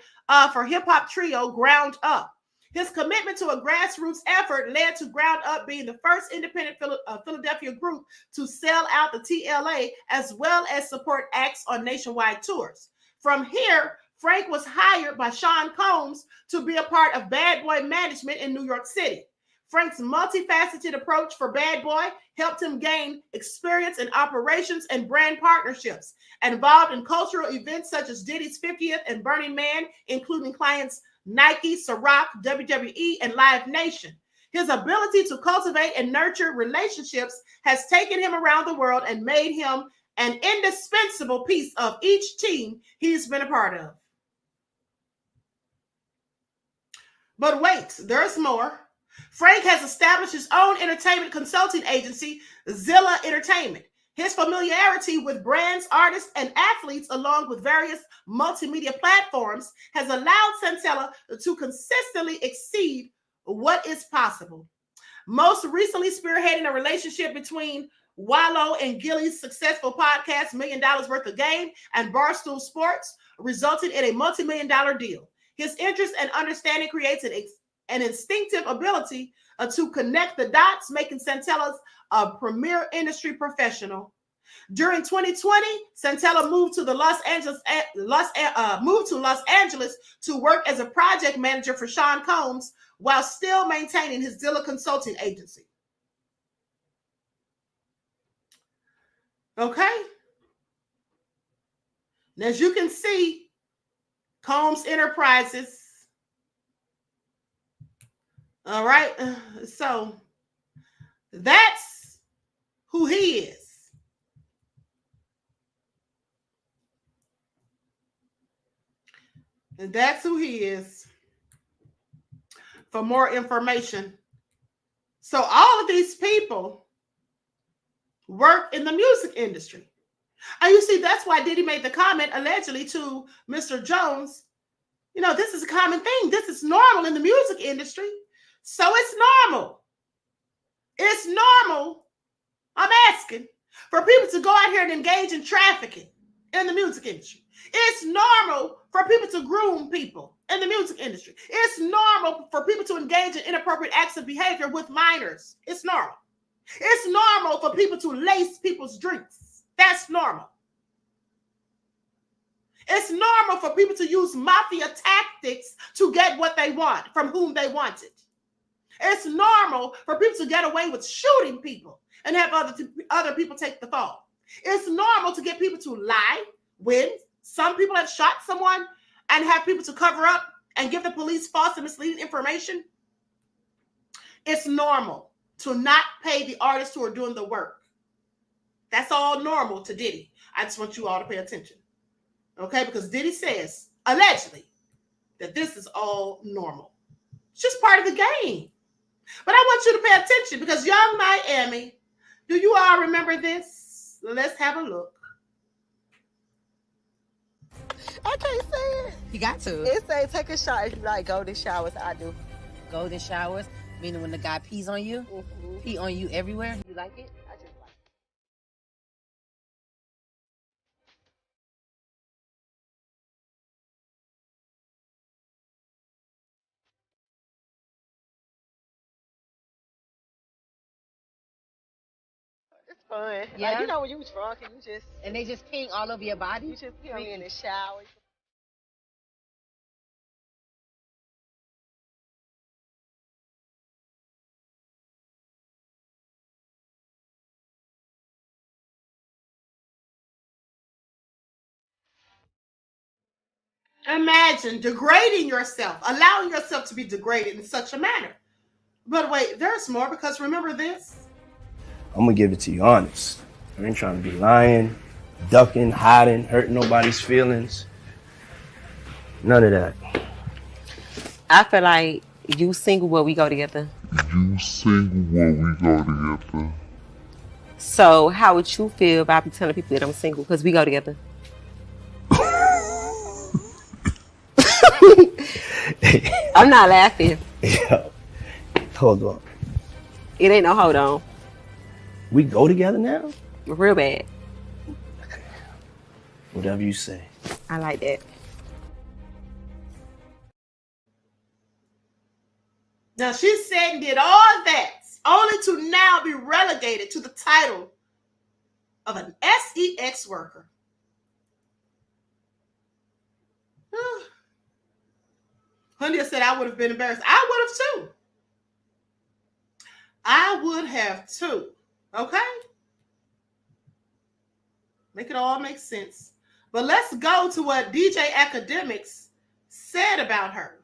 for hip-hop trio Ground Up. His commitment to a grassroots effort led to Ground Up being the first independent Philadelphia group to sell out the TLA, as well as support acts on nationwide tours. From here, Frank was hired by Sean Combs to be a part of Bad Boy Management in New York City. Frank's multifaceted approach for Bad Boy helped him gain experience in operations and brand partnerships, involved in cultural events such as Diddy's 50th and Burning Man, including clients Nike, Ciroc, WWE, and Live Nation. His ability to cultivate and nurture relationships has taken him around the world and made him an indispensable piece of each team he's been a part of. But wait, there's more. Frank has established his own entertainment consulting agency, Zilla Entertainment. His familiarity with brands, artists, and athletes, along with various multimedia platforms, has allowed Santella to consistently exceed what is possible. Most recently spearheading a relationship between Wallow and Gilly's successful podcast, $1 Million Worth of Game, and Barstool Sports, resulted in a multi-million-dollar deal. His interest and understanding creates an instinctive ability to connect the dots, making Santella a premier industry professional. During 2020, Santella moved to Los Angeles to work as a project manager for Sean Combs while still maintaining his Zilla consulting agency. Okay. And as you can see, Combs Enterprises. All right. So that's who he is. And that's who he is. For more information. So all of these people work in the music industry. And you see, that's why Diddy made the comment allegedly to Mr. Jones. You know, this is a common thing. This is normal in the music industry. So it's normal. It's normal, I'm asking, for people to go out here and engage in trafficking in the music industry. It's normal for people to groom people in the music industry. It's normal for people to engage in inappropriate acts of behavior with minors. It's normal. It's normal for people to lace people's drinks. That's normal. It's normal for people to use mafia tactics to get what they want from whom they want it. It's normal for people to get away with shooting people and have other people take the fall. It's normal to get people to lie when some people have shot someone and have people to cover up and give the police false and misleading information. It's normal to not pay the artists who are doing the work. That's all normal to Diddy. I just want you all to pay attention. Okay? Because Diddy says, allegedly, that this is all normal. It's just part of the game. But I want you to pay attention because Young Miami, do you all remember this? Let's have a look. I can't say it. You got to. It say take a shower. It's like golden showers. I do. Golden showers, meaning when the guy pees on you, pee on you everywhere. You like it? I just like it. It's fun. Yeah. Like, you know when you drunk and And they just peeing all over your body? you just pee in the shower. Imagine degrading yourself, allowing yourself to be degraded in such a manner. But wait, there's more because remember this? I'm gonna give it to you honest. I ain't trying to be lying, ducking, hiding, hurting nobody's feelings. None of that. I feel like you single where we go together. So how would you feel about me telling people that I'm single because we go together? I'm not laughing. Yeah. Hold on. It ain't no hold on. We go together now? Real bad. Whatever you say. I like that. Now she said and did all that only to now be relegated to the title of an sex worker. Ahmadiyyah said I would have been embarrassed. I would have too. I would have too. Okay? Make it all make sense. But let's go to what DJ Academics said about her.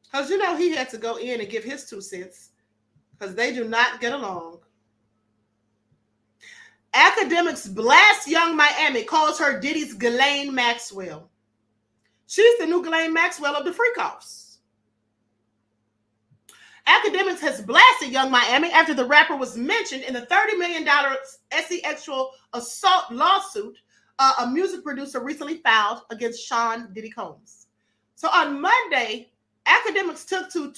Because you know he had to go in and give his 2 cents because they do not get along. Academics blast Young Miami, calls her Diddy's Ghislaine Maxwell. She's the new Ghislaine Maxwell of the freak-offs. Academics has blasted Young Miami after the rapper was mentioned in the $30 million sexual assault lawsuit a music producer recently filed against Sean Diddy Combs. So on Monday, Academics took to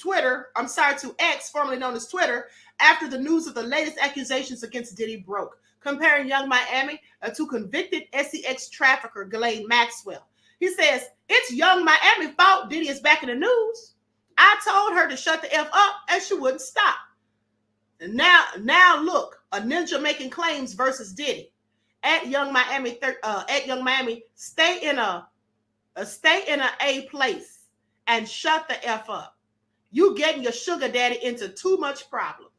X, formerly known as Twitter, after the news of the latest accusations against Diddy broke, comparing Young Miami to convicted sex trafficker Ghislaine Maxwell. He says, it's Young Miami's fault Diddy is back in the news. I told her to shut the F up and she wouldn't stop. And now look, a ninja making claims versus Diddy. At Young Miami, stay in a place and shut the F up. You getting your sugar daddy into too much problems.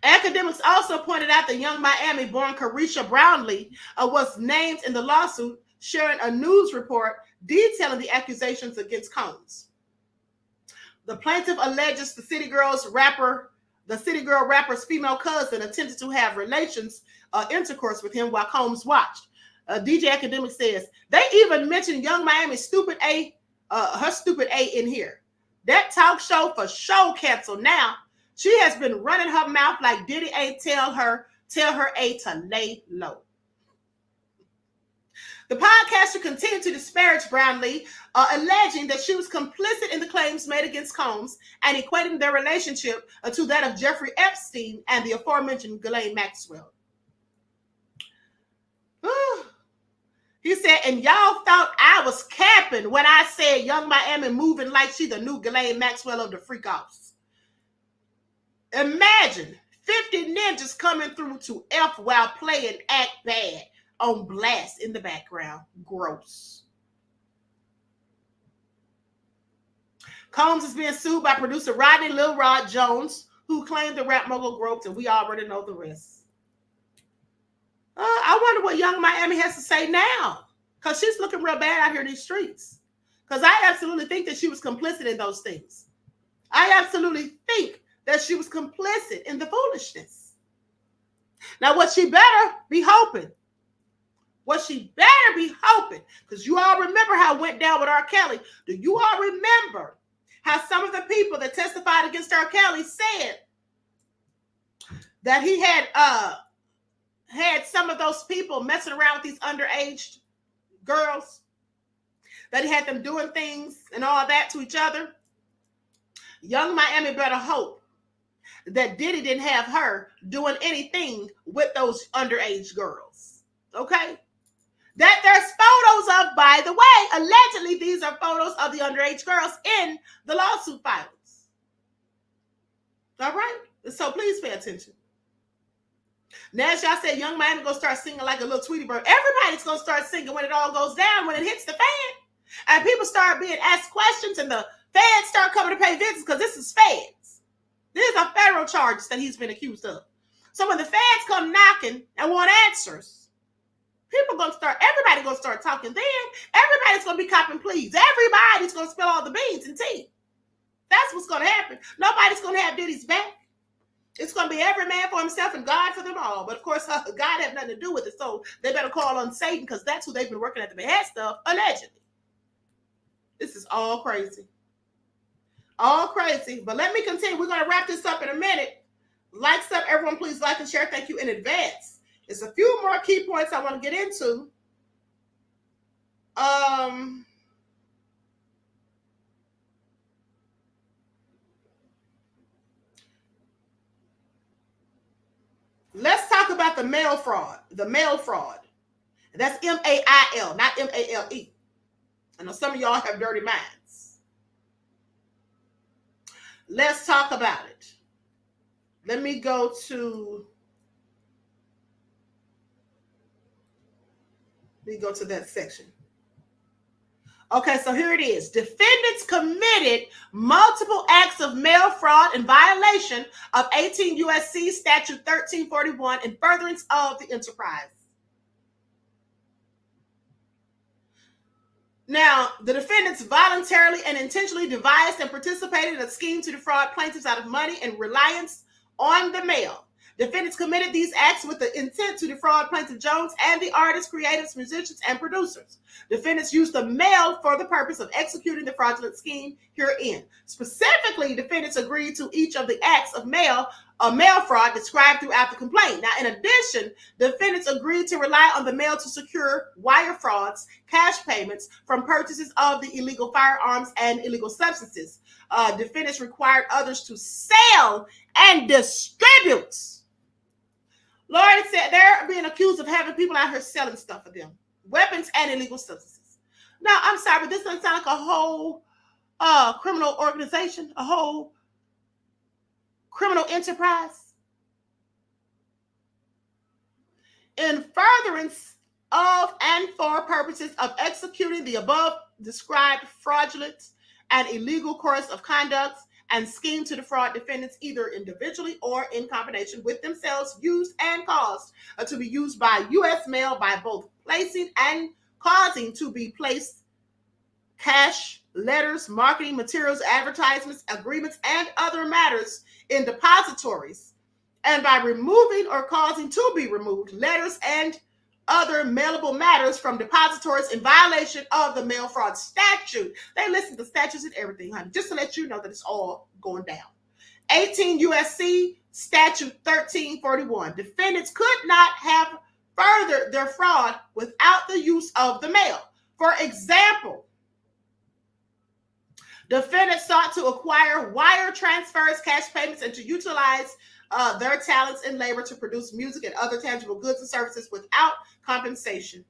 Academics also pointed out that Young Miami-born Carisha Brownlee was named in the lawsuit, sharing a news report detailing the accusations against Combs. The plaintiff alleges the City Girl rapper's female cousin attempted to have intercourse with him while Combs watched. DJ Academic says they even mentioned Young Miami's stupid A in here. That talk show for show canceled now. She has been running her mouth like Diddy ain't tell her A to lay low. The podcaster continued to disparage Brownlee, alleging that she was complicit in the claims made against Combs and equating their relationship to that of Jeffrey Epstein and the aforementioned Ghislaine Maxwell. He said, and y'all thought I was capping when I said Young Miami moving like she the new Ghislaine Maxwell of the freak-offs. Imagine 50 ninjas coming through to F while playing Act Bad on blast in the background. Gross. Combs is being sued by producer Rodney Lil Rod Jones, who claimed the rap mogul groped, and we already know the rest. I wonder what Young Miami has to say now, because she's looking real bad out here in these streets. Because I absolutely think that she was complicit in those things. I absolutely think that she was complicit in the foolishness. Now, what she better be hoping, because you all remember how it went down with R. Kelly. Do you all remember how some of the people that testified against R. Kelly said that he had some of those people messing around with these underage girls, that he had them doing things and all that to each other? Young Miami better hope that Diddy didn't have her doing anything with those underage girls. Okay? That there's photos of, by the way, allegedly these are photos of the underage girls in the lawsuit filings. All right? So please pay attention. Now, as y'all said, Young Miami gonna start singing like a little Tweety Bird. Everybody's gonna start singing when it all goes down, when it hits the fan. And people start being asked questions and the feds start coming to pay visits, because this is feds. These are federal charges that he's been accused of. So when the feds come knocking and want answers, everybody's gonna start talking then. Everybody's gonna be copping pleas. Everybody's gonna spill all the beans and tea. That's what's gonna happen. Nobody's gonna have Diddy's back. It's going to be every man for himself and God for them all. But of course, God had nothing to do with it. So they better call on Satan, because that's who they've been working at the behest of, allegedly. This is all crazy. All crazy. But let me continue. We're going to wrap this up in a minute. Like stuff, everyone, please like and share. Thank you in advance. There's a few more key points I want to get into. Let's talk about the mail fraud. The mail fraud. That's M-A-I-L, not M-A-L-E. I know some of y'all have dirty minds. Let's talk about it. Let me go to that section. Okay, so here it is. Defendants committed multiple acts of mail fraud in violation of 18 U.S.C. Statute 1341 in furtherance of the enterprise. Now, the defendants voluntarily and intentionally devised and participated in a scheme to defraud plaintiffs out of money in reliance on the mail. Defendants committed these acts with the intent to defraud Plaintiff Jones and the artists, creatives, musicians, and producers. Defendants used the mail for the purpose of executing the fraudulent scheme herein. Specifically, defendants agreed to each of the acts of mail fraud described throughout the complaint. Now, in addition, defendants agreed to rely on the mail to secure wire frauds, cash payments from purchases of the illegal firearms and illegal substances. Defendants required others to sell and distribute. Lord said they're being accused of having people out here selling stuff for them, weapons and illegal substances. Now, I'm sorry, but this doesn't sound like a whole criminal organization, a whole criminal enterprise. In furtherance of and for purposes of executing the above described fraudulent and illegal course of conduct and scheme to defraud defendants either individually or in combination with themselves, used and caused to be used by U.S. mail by both placing and causing to be placed cash, letters, marketing materials, advertisements, agreements, and other matters in depositories, and by removing or causing to be removed letters and other mailable matters from depositories in violation of the mail fraud statute. They listen to statutes and everything, honey, just to let you know that it's all going down. 18 U.S.C. Statute 1341. Defendants could not have furthered their fraud without the use of the mail. For example, defendants sought to acquire wire transfers, cash payments, and to utilize their talents and labor to produce music and other tangible goods and services without compensation.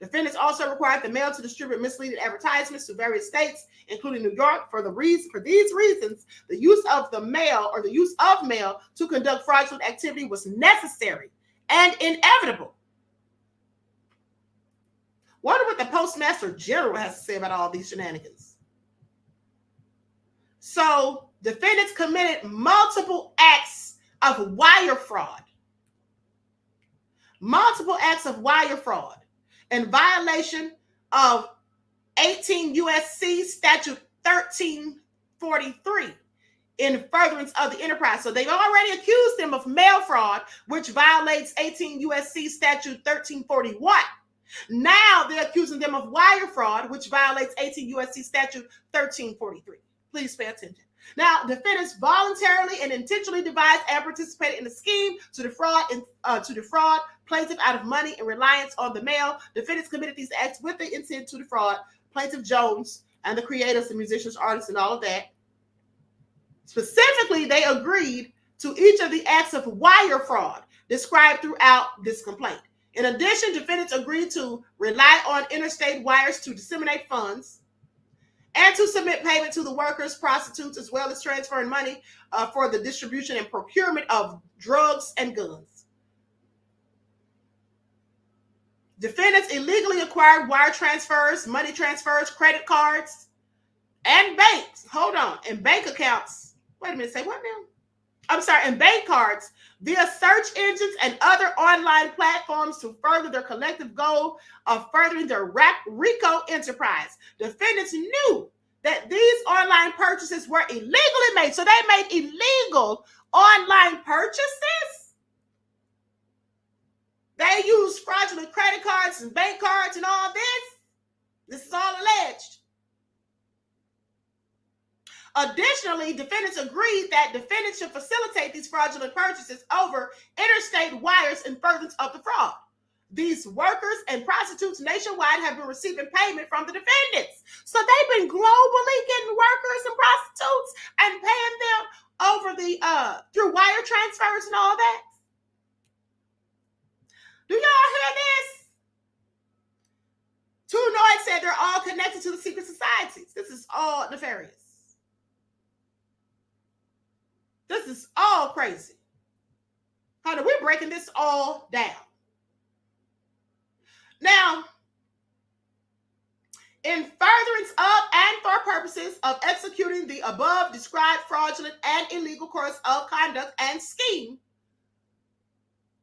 Defendants also required the mail to distribute misleading advertisements to various states, including New York. For these reasons, the use of the mail or the use of mail to conduct fraudulent activity was necessary and inevitable. Wonder what the Postmaster General has to say about all these shenanigans. So, defendants committed multiple acts of wire fraud. Multiple acts of wire fraud in violation of 18 U.S.C. Statute 1343 in furtherance of the enterprise. So they've already accused them of mail fraud, which violates 18 U.S.C. Statute 1341. Now they're accusing them of wire fraud, which violates 18 U.S.C. Statute 1343. Please pay attention. Now, defendants voluntarily and intentionally devised and participated in a scheme to defraud plaintiff out of money in reliance on the mail. Defendants committed these acts with the intent to defraud Plaintiff Jones and the creators, the musicians, artists, and all of that. Specifically, they agreed to each of the acts of wire fraud described throughout this complaint. In addition, defendants agreed to rely on interstate wires to disseminate funds and to submit payment to the workers, prostitutes, as well as transferring money for the distribution and procurement of drugs and guns. Defendants illegally acquired wire transfers, money transfers, credit cards, and banks. Hold on. And bank accounts. Wait a minute. Say what now? I'm sorry. And bank cards via search engines and other online platforms to further their collective goal of furthering their RICO enterprise. Defendants knew that these online purchases were illegally made. So they made illegal online purchases. They used fraudulent credit cards and bank cards and all this. This is all alleged. Additionally, defendants agreed that defendants should facilitate these fraudulent purchases over interstate wires in furtherance of the fraud. These workers and prostitutes nationwide have been receiving payment from the defendants. So they've been globally getting workers and prostitutes and paying them over the through wire transfers and all that. Do y'all hear this? Tunoid said they're all connected to the secret societies. This is all nefarious. This is all crazy. Honey, we're breaking this all down. Now, In furtherance of and for purposes of executing the above described fraudulent and illegal course of conduct and scheme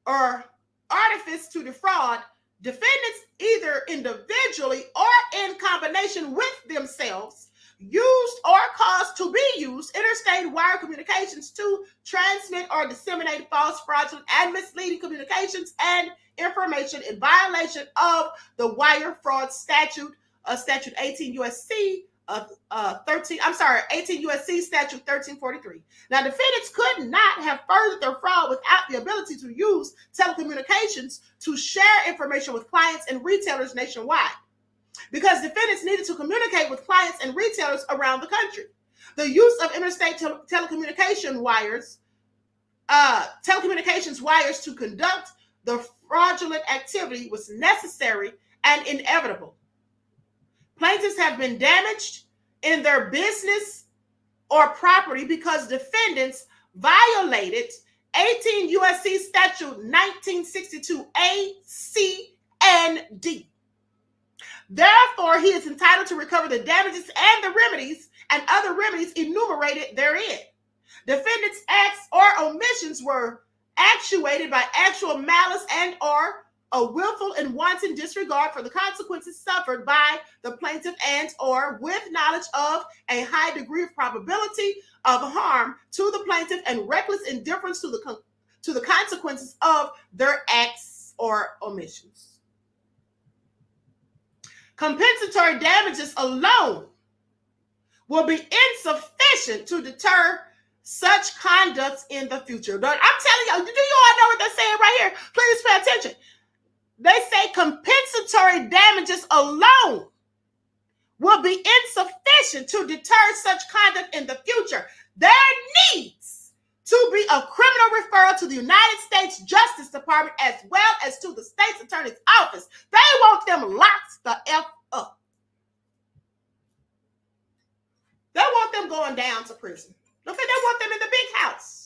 or artifice to defraud, defendants either individually or in combination with themselves used or caused to be used interstate wire communications to transmit or disseminate false, fraudulent, and misleading communications and information in violation of the wire fraud statute, statute 18 USC 18 USC statute 1343. Now, defendants could not have furthered their fraud without the ability to use telecommunications to share information with clients and retailers nationwide, because defendants needed to communicate with clients and retailers around the country. The use of interstate telecommunications wires to conduct the fraudulent activity was necessary and inevitable. Plaintiffs have been damaged in their business or property because defendants violated 18 USC statute 1962A, C, and D. Therefore, he is entitled to recover the damages and the remedies and other remedies enumerated therein. Defendants' acts or omissions were actuated by actual malice and or a willful and wanton disregard for the consequences suffered by the plaintiff and or with knowledge of a high degree of probability of harm to the plaintiff and reckless indifference to the consequences of their acts or omissions. Compensatory damages alone will be insufficient to deter such conduct in the future. I'm telling you, do you all know what they're saying right here? Please pay attention. They say compensatory damages alone will be insufficient to deter such conduct in the future. There needs to be a criminal referral to the United States Justice Department as well as to the state's attorney's office. They want them locked the F up. They want them going down to prison. Okay, they want them in the big house.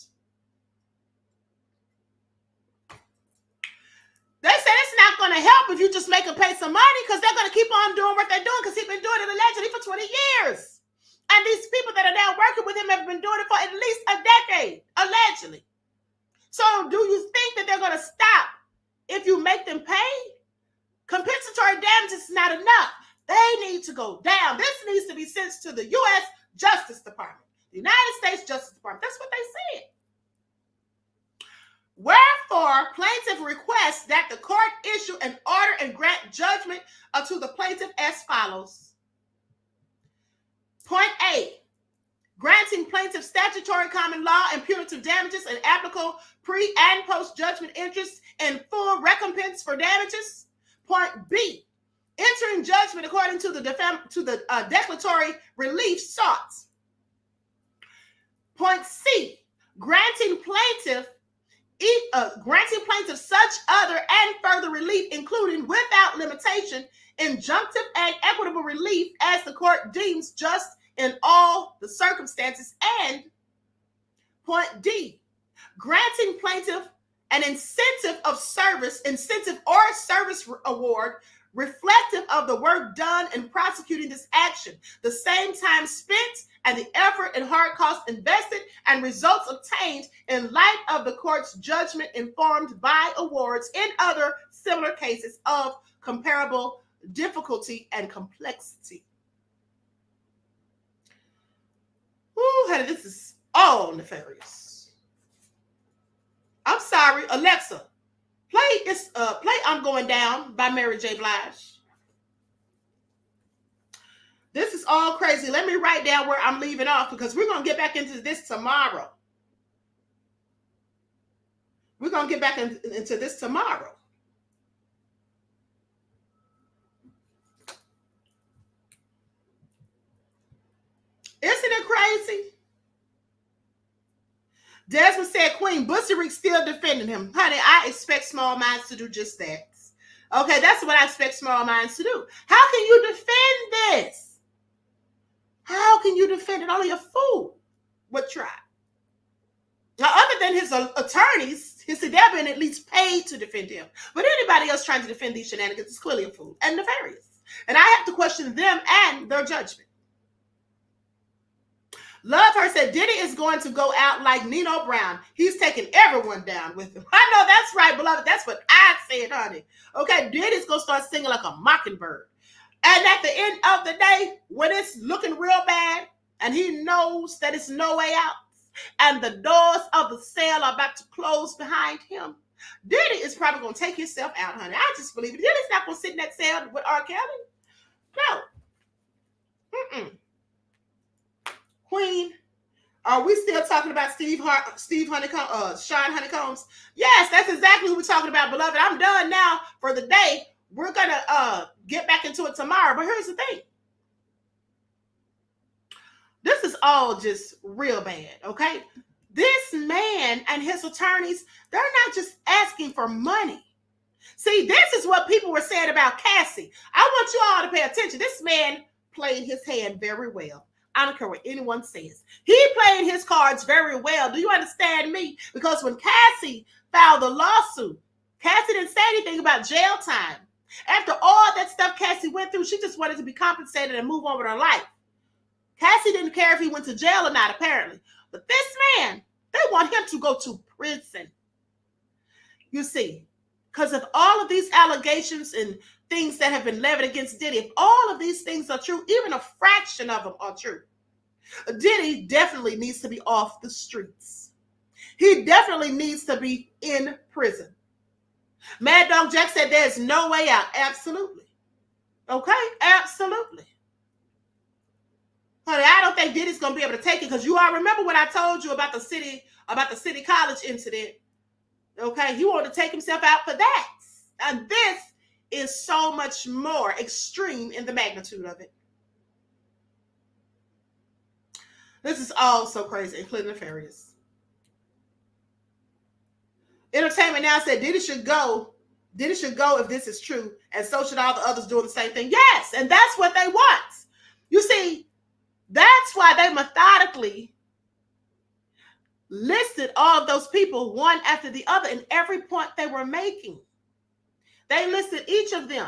They said it's not going to help if you just make them pay some money, because they're going to keep on doing what they're doing, because he's been doing it allegedly for 20 years. And these people that are now working with him have been doing it for at least a decade, allegedly. So do you think that they're going to stop if you make them pay? Compensatory damages is not enough. They need to go down. This needs to be sent to the U.S. Justice Department, the United States Justice Department. That's what they said. Wherefore, plaintiff requests that the court issue an order and grant judgment to the plaintiff as follows. Point A, granting plaintiff statutory common law and punitive damages and applicable pre- and post-judgment interest in full recompense for damages. Point B, entering judgment according to the declaratory relief sought. Point C, granting plaintiff such other and further relief, including without limitation, injunctive and equitable relief as the court deems just in all the circumstances. And point D, granting plaintiff an incentive or service award reflective of the work done in prosecuting this action, the same time spent and the effort and hard costs invested and results obtained in light of the court's judgment informed by awards in other similar cases of comparable difficulty and complexity. Ooh, honey, this is all nefarious. I'm sorry, Alexa, play I'm Going Down by Mary J. Blige. This is all crazy. Let me write down where I'm leaving off, because we're going to get back into this tomorrow. We're going to get back into this tomorrow. Isn't it crazy? Desmond said, Queen, Bussy still defending him. Honey, I expect small minds to do just that. Okay, that's what I expect small minds to do. How can you defend this? How can you defend it? Only a fool would try. Now, other than his attorneys, they've been at least paid to defend him. But anybody else trying to defend these shenanigans is clearly a fool and nefarious. And I have to question them and their judgment. Love Her said, Diddy is going to go out like Nino Brown. He's taking everyone down with him. I know that's right, beloved. That's what I said, honey. Okay, Diddy's going to start singing like a mockingbird. And at the end of the day, when it's looking real bad and he knows that it's no way out and the doors of the cell are about to close behind him, Diddy is probably going to take himself out, honey. I just believe it. Diddy's not going to sit in that cell with R. Kelly. No. Queen, are we still talking about Sean Honeycombs? Yes, that's exactly what we're talking about, beloved. I'm done now for the day. We're going to get back into it tomorrow. But here's the thing. This is all just real bad, okay? This man and his attorneys, they're not just asking for money. See, this is what people were saying about Cassie. I want you all to pay attention. This man played his hand very well. I don't care what anyone says. He played his cards very well. Do you understand me? Because when Cassie filed the lawsuit, Cassie didn't say anything about jail time. After all that stuff Cassie went through, she just wanted to be compensated and move on with her life. Cassie didn't care if he went to jail or not, apparently. But this man, they want him to go to prison. You see, because of all of these allegations and things that have been levied against Diddy, if all of these things are true, even a fraction of them are true, Diddy definitely needs to be off the streets. He definitely needs to be in prison. Mad Dog Jack said there's no way out. Absolutely. Okay? Absolutely. Honey, I don't think Diddy's going to be able to take it because you all remember what I told you about the city college incident. Okay? He wanted to take himself out for that. And this is so much more extreme in the magnitude of it. This is all so crazy, including nefarious. Entertainment Now said Diddy should go. Diddy should go if this is true, and so should all the others doing the same thing. Yes, and that's what they want. You see, that's why they methodically listed all of those people one after the other in every point they were making. They listed each of them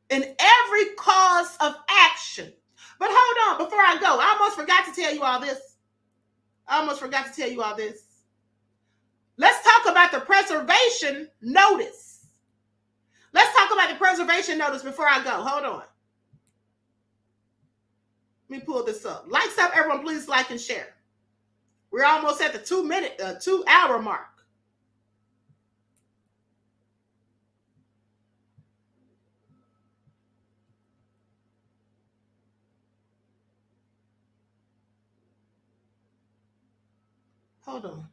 in every cause of action. But hold on, before I go, I almost forgot to tell you all this. Let's talk about the preservation notice. Let's talk about the preservation notice before I go. Hold on. Let me pull this up. Lights up, everyone, please like and share. We're almost at the 2 hour mark. Hold on.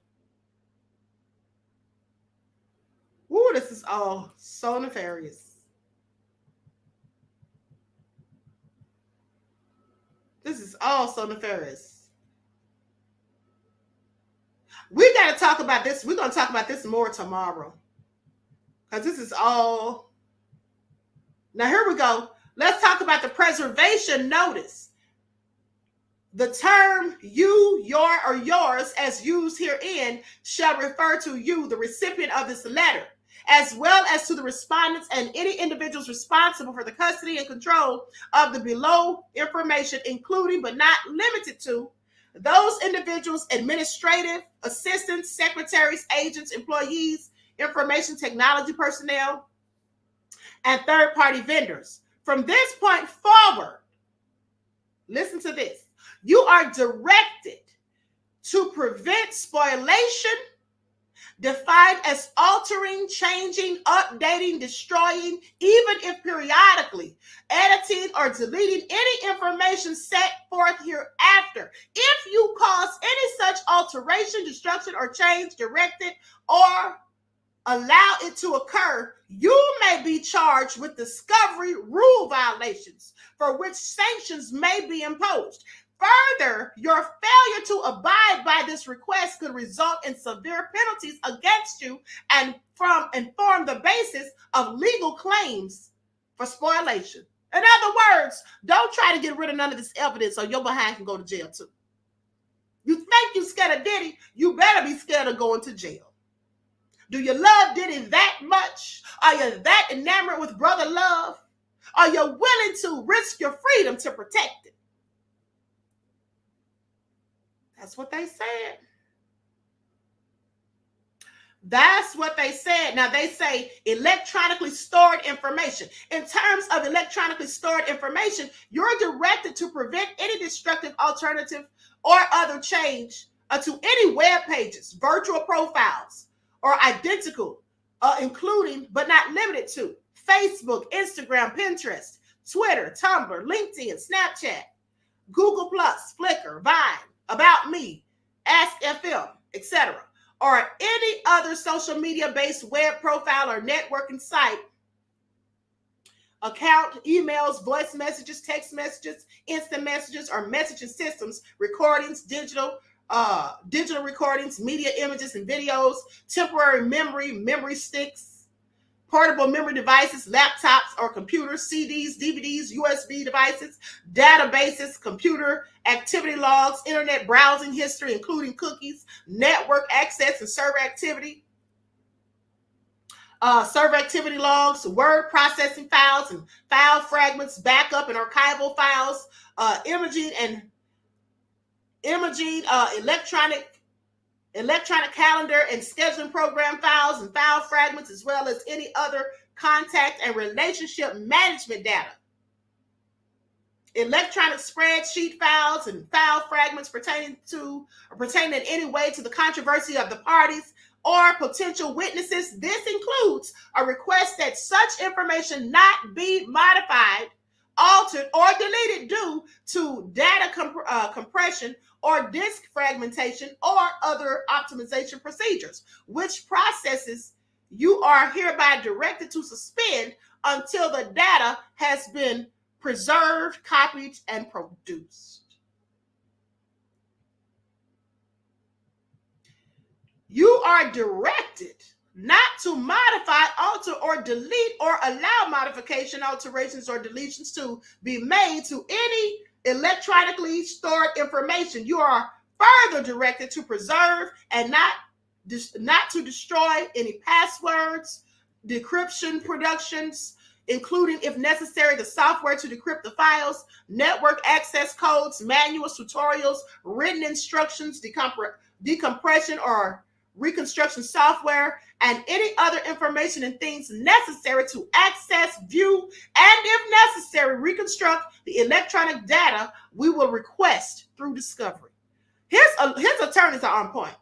Ooh, this is all so nefarious. This is all so nefarious. We got to talk about this. We're going to talk about this more tomorrow. Because this is all. Now, here we go. Let's talk about the preservation notice. The term you, your, or yours as used herein shall refer to you, the recipient of this letter, as well as to the respondents and any individuals responsible for the custody and control of the below information, including but not limited to those individuals, administrative assistants, secretaries, agents, employees, information technology personnel, and third-party vendors. From this point forward, listen to this. You are directed to prevent spoliation, defined as altering, changing, updating, destroying, even if periodically, editing or deleting any information set forth hereafter. If you cause any such alteration, destruction, or change directed or allow it to occur, you may be charged with discovery rule violations for which sanctions may be imposed. Further, your failure to abide by this request could result in severe penalties against you and form the basis of legal claims for spoliation. In other words, don't try to get rid of none of this evidence or your behind can go to jail too. You think you're scared of Diddy, you better be scared of going to jail. Do you love Diddy that much? Are you that enamored with brother love? Are you willing to risk your freedom to protect it? That's what they said. That's what they said. Now they say electronically stored information. In terms of electronically stored information, you're directed to prevent any destructive alternative or other change to any web pages, virtual profiles, or identical, including but not limited to Facebook, Instagram, Pinterest, Twitter, Tumblr, LinkedIn, Snapchat, Google+, Flickr, Vine, About Me, Ask FM, etc., or any other social media-based web profile or networking site, account, emails, voice messages, text messages, instant messages, or messaging systems, recordings, digital recordings, media images and videos, temporary memory sticks, portable memory devices, laptops or computers, CDs, DVDs, USB devices, databases, computer activity logs, internet browsing history, including cookies, network access and server activity logs, word processing files and file fragments, backup and archival files, imaging, electronic calendar and scheduling program files and file fragments, as well as any other contact and relationship management data. Electronic spreadsheet files and file fragments pertaining in any way to the controversy of the parties or potential witnesses. This includes a request that such information not be modified, altered, or deleted due to data compression or disk fragmentation or other optimization procedures, which processes you are hereby directed to suspend until the data has been preserved, copied, and produced. You are directed not to modify, alter, or delete or allow modification, alterations, or deletions to be made to any electronically stored information. You are further directed to preserve and not to destroy any passwords, decryption productions, including, if necessary, the software to decrypt the files, network access codes, manuals, tutorials, written instructions, decompression or reconstruction software, and any other information and things necessary to access, view, and if necessary, reconstruct the electronic data we will request through discovery. His attorneys are on point.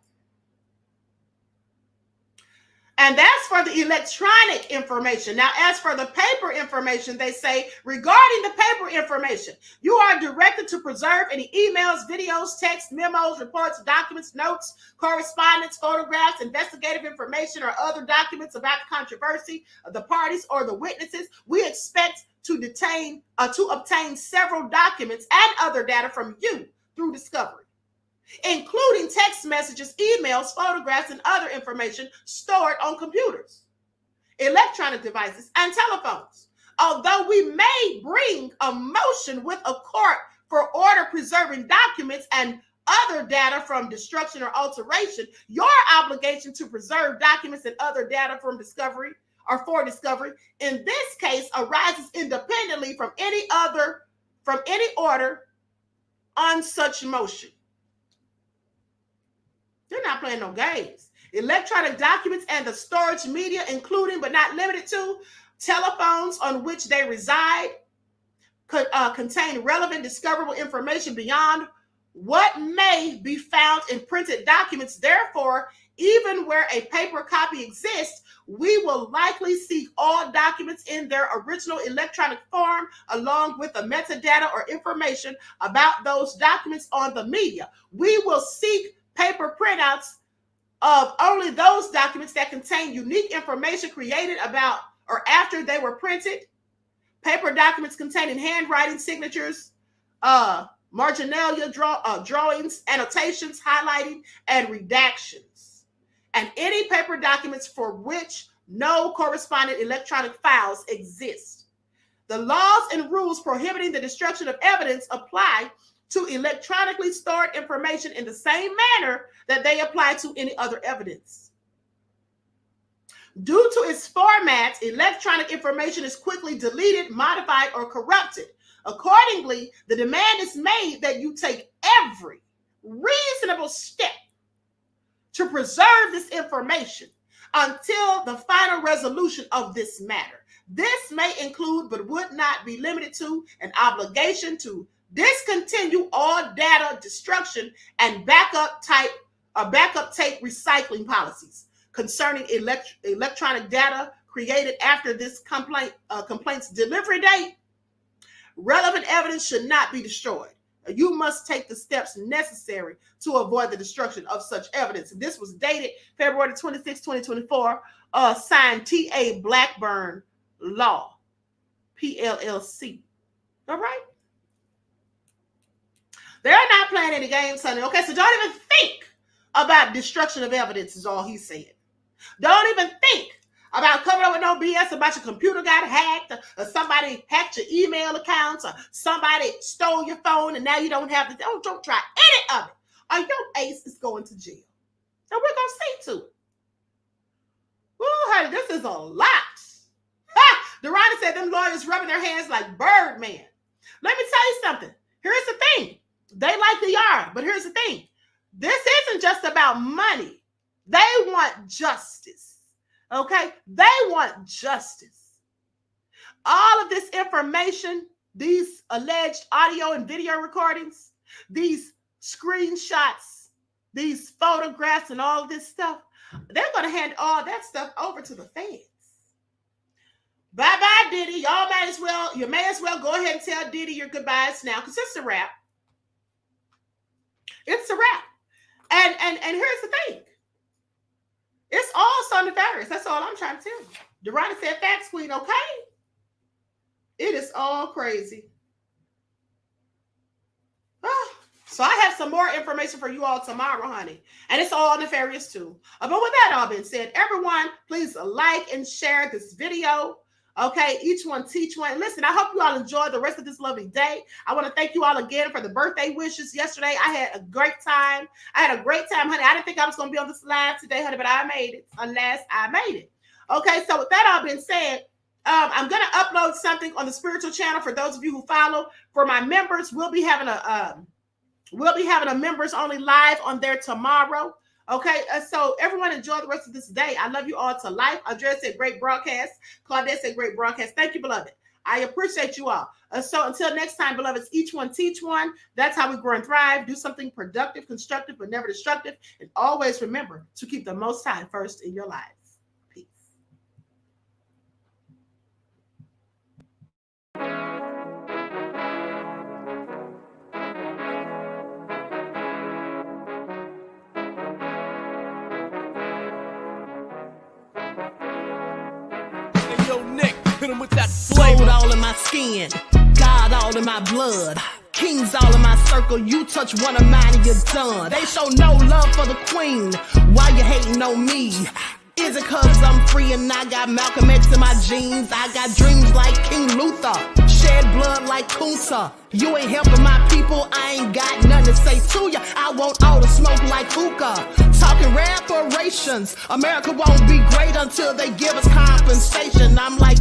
And that's for the electronic information. Now, as for the paper information, they say, regarding the paper information, you are directed to preserve any emails, videos, texts, memos, reports, documents, notes, correspondence, photographs, investigative information, or other documents about the controversy of the parties or the witnesses. We expect to obtain several documents and other data from you through discovery, including text messages, emails, photographs, and other information stored on computers, electronic devices, and telephones. Although we may bring a motion with a court for order preserving documents and other data from destruction or alteration, your obligation to preserve documents and other data from discovery or for discovery in this case arises independently from any order on such motion. They're not playing no games. Electronic documents and the storage media, including but not limited to telephones on which they reside, could contain relevant discoverable information beyond what may be found in printed documents. Therefore, even where a paper copy exists, we will likely seek all documents in their original electronic form, along with the metadata or information about those documents on the media. We will seek paper printouts of only those documents that contain unique information created about or after they were printed. Paper documents containing handwriting, signatures, marginalia drawings, annotations, highlighting, and redactions. And any paper documents for which no corresponding electronic files exist. The laws and rules prohibiting the destruction of evidence apply to electronically stored information in the same manner that they apply to any other evidence. Due to its formats, electronic information is quickly deleted, modified, or corrupted. Accordingly, the demand is made that you take every reasonable step to preserve this information until the final resolution of this matter. This may include, but would not be limited to, an obligation to discontinue all data destruction and backup tape recycling policies concerning electronic data created after this complaint's delivery date. Relevant evidence should not be destroyed. You must take the steps necessary to avoid the destruction of such evidence. This was dated February 26, 2024, signed T.A. Blackburn Law, PLLC. All right? They're not playing any games, honey. Okay, so don't even think about destruction of evidence is all he's saying. Don't even think about coming up with no BS about your computer got hacked, or somebody hacked your email accounts, or somebody stole your phone and now you don't have the. Don't try any of it, or your ace is going to jail. And we're going to see to it. Ooh, honey, this is a lot. Ha! Deronda said them lawyers rubbing their hands like Birdman. Let me tell you something. Here's the thing. They likely are, but here's the thing. This isn't just about money. They want justice. Okay? They want justice. All of this information, these alleged audio and video recordings, these screenshots, these photographs and all of this stuff, they're going to hand all that stuff over to the feds. Bye-bye, Diddy. You may as well go ahead and tell Diddy your goodbyes now, because it's a wrap. It's a wrap. And here's the thing. It's all so nefarious. That's all I'm trying to tell you. Deronda said, facts, queen, okay? It is all crazy. So I have some more information for you all tomorrow, honey. And it's all nefarious too. But with that all being said, everyone, please like and share this video. Okay, each one teach one. Listen, I hope you all enjoy the rest of this lovely day. I want to thank you all again for the birthday wishes yesterday. I had a great time. Honey. I didn't think I was going to be on this live today, honey, but I made it, unless I made it. Okay, so with that all being said, I'm going to upload something on the spiritual channel for those of you who follow. For my members, we'll be having a members only live on there tomorrow. Okay, so everyone enjoy the rest of this day. I love you all to life. Andrea said great broadcast. Claudette said great broadcast. Thank you, beloved. I appreciate you all. So until next time, beloveds, each one teach one. That's how we grow and thrive. Do something productive, constructive, but never destructive. And always remember to keep the Most High first in your lives. Peace. With that flavor all in my skin, God all in my blood, kings all in my circle. You touch one of mine and you're done. They show no love for the queen. Why you hating on me? Is it cause I'm free and I got Malcolm X in my jeans? I got dreams like King Luther, shed blood like Kunta. You ain't helping my people, I ain't got nothing to say to ya. I want all the smoke like hookah. Talking reparations, America won't be great until they give us compensation. I'm like,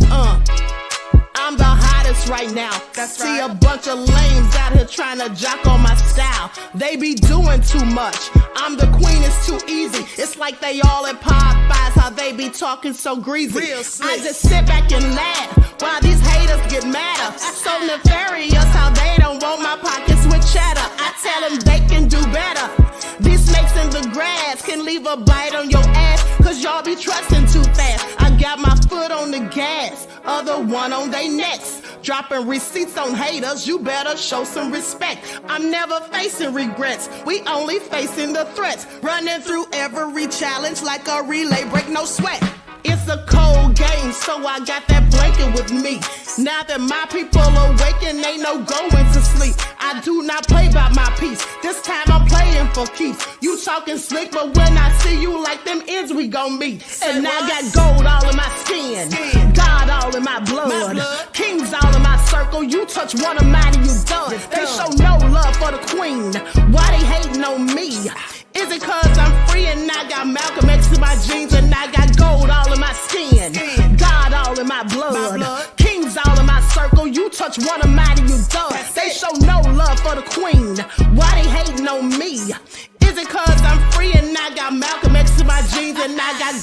I'm the hottest right now. That's See right. a bunch of lames out here trying to jock on my style. They be doing too much. I'm the queen, it's too easy. It's like they all at Popeyes, how they be talking so greasy. Real slick. I just sit back and laugh while these haters get madder. So nefarious how they don't want my pockets with cheddar. I tell them they can do better. These snakes in the grass can leave a bite on your ass, cause y'all be trusting too fast. I got my foot on the gas, other one on they necks. Dropping receipts on haters, you better show some respect. I'm never facing regrets, we only facing the threats. Running through every challenge like a relay, break no sweat. It's a cold game, so I got that blanket with me. Now that my people awaken, ain't no going to sleep. I do not play by my piece, this time I'm playing for keeps. You talking slick, but when I see you like them ends, we gon' meet. And I got gold all in my skin, God all in my blood, kings all in my circle. You touch one of mine and you done. They show no love for the queen. Why they hating on me? Is it cause I'm free and I got Malcolm X in my jeans and I got gold all in my skin, God all in my blood, kings all in my circle. You touch one of mine and you done. They show no love for the queen. Why they hating on me? Is it cause I'm free and I got Malcolm X in my jeans and I got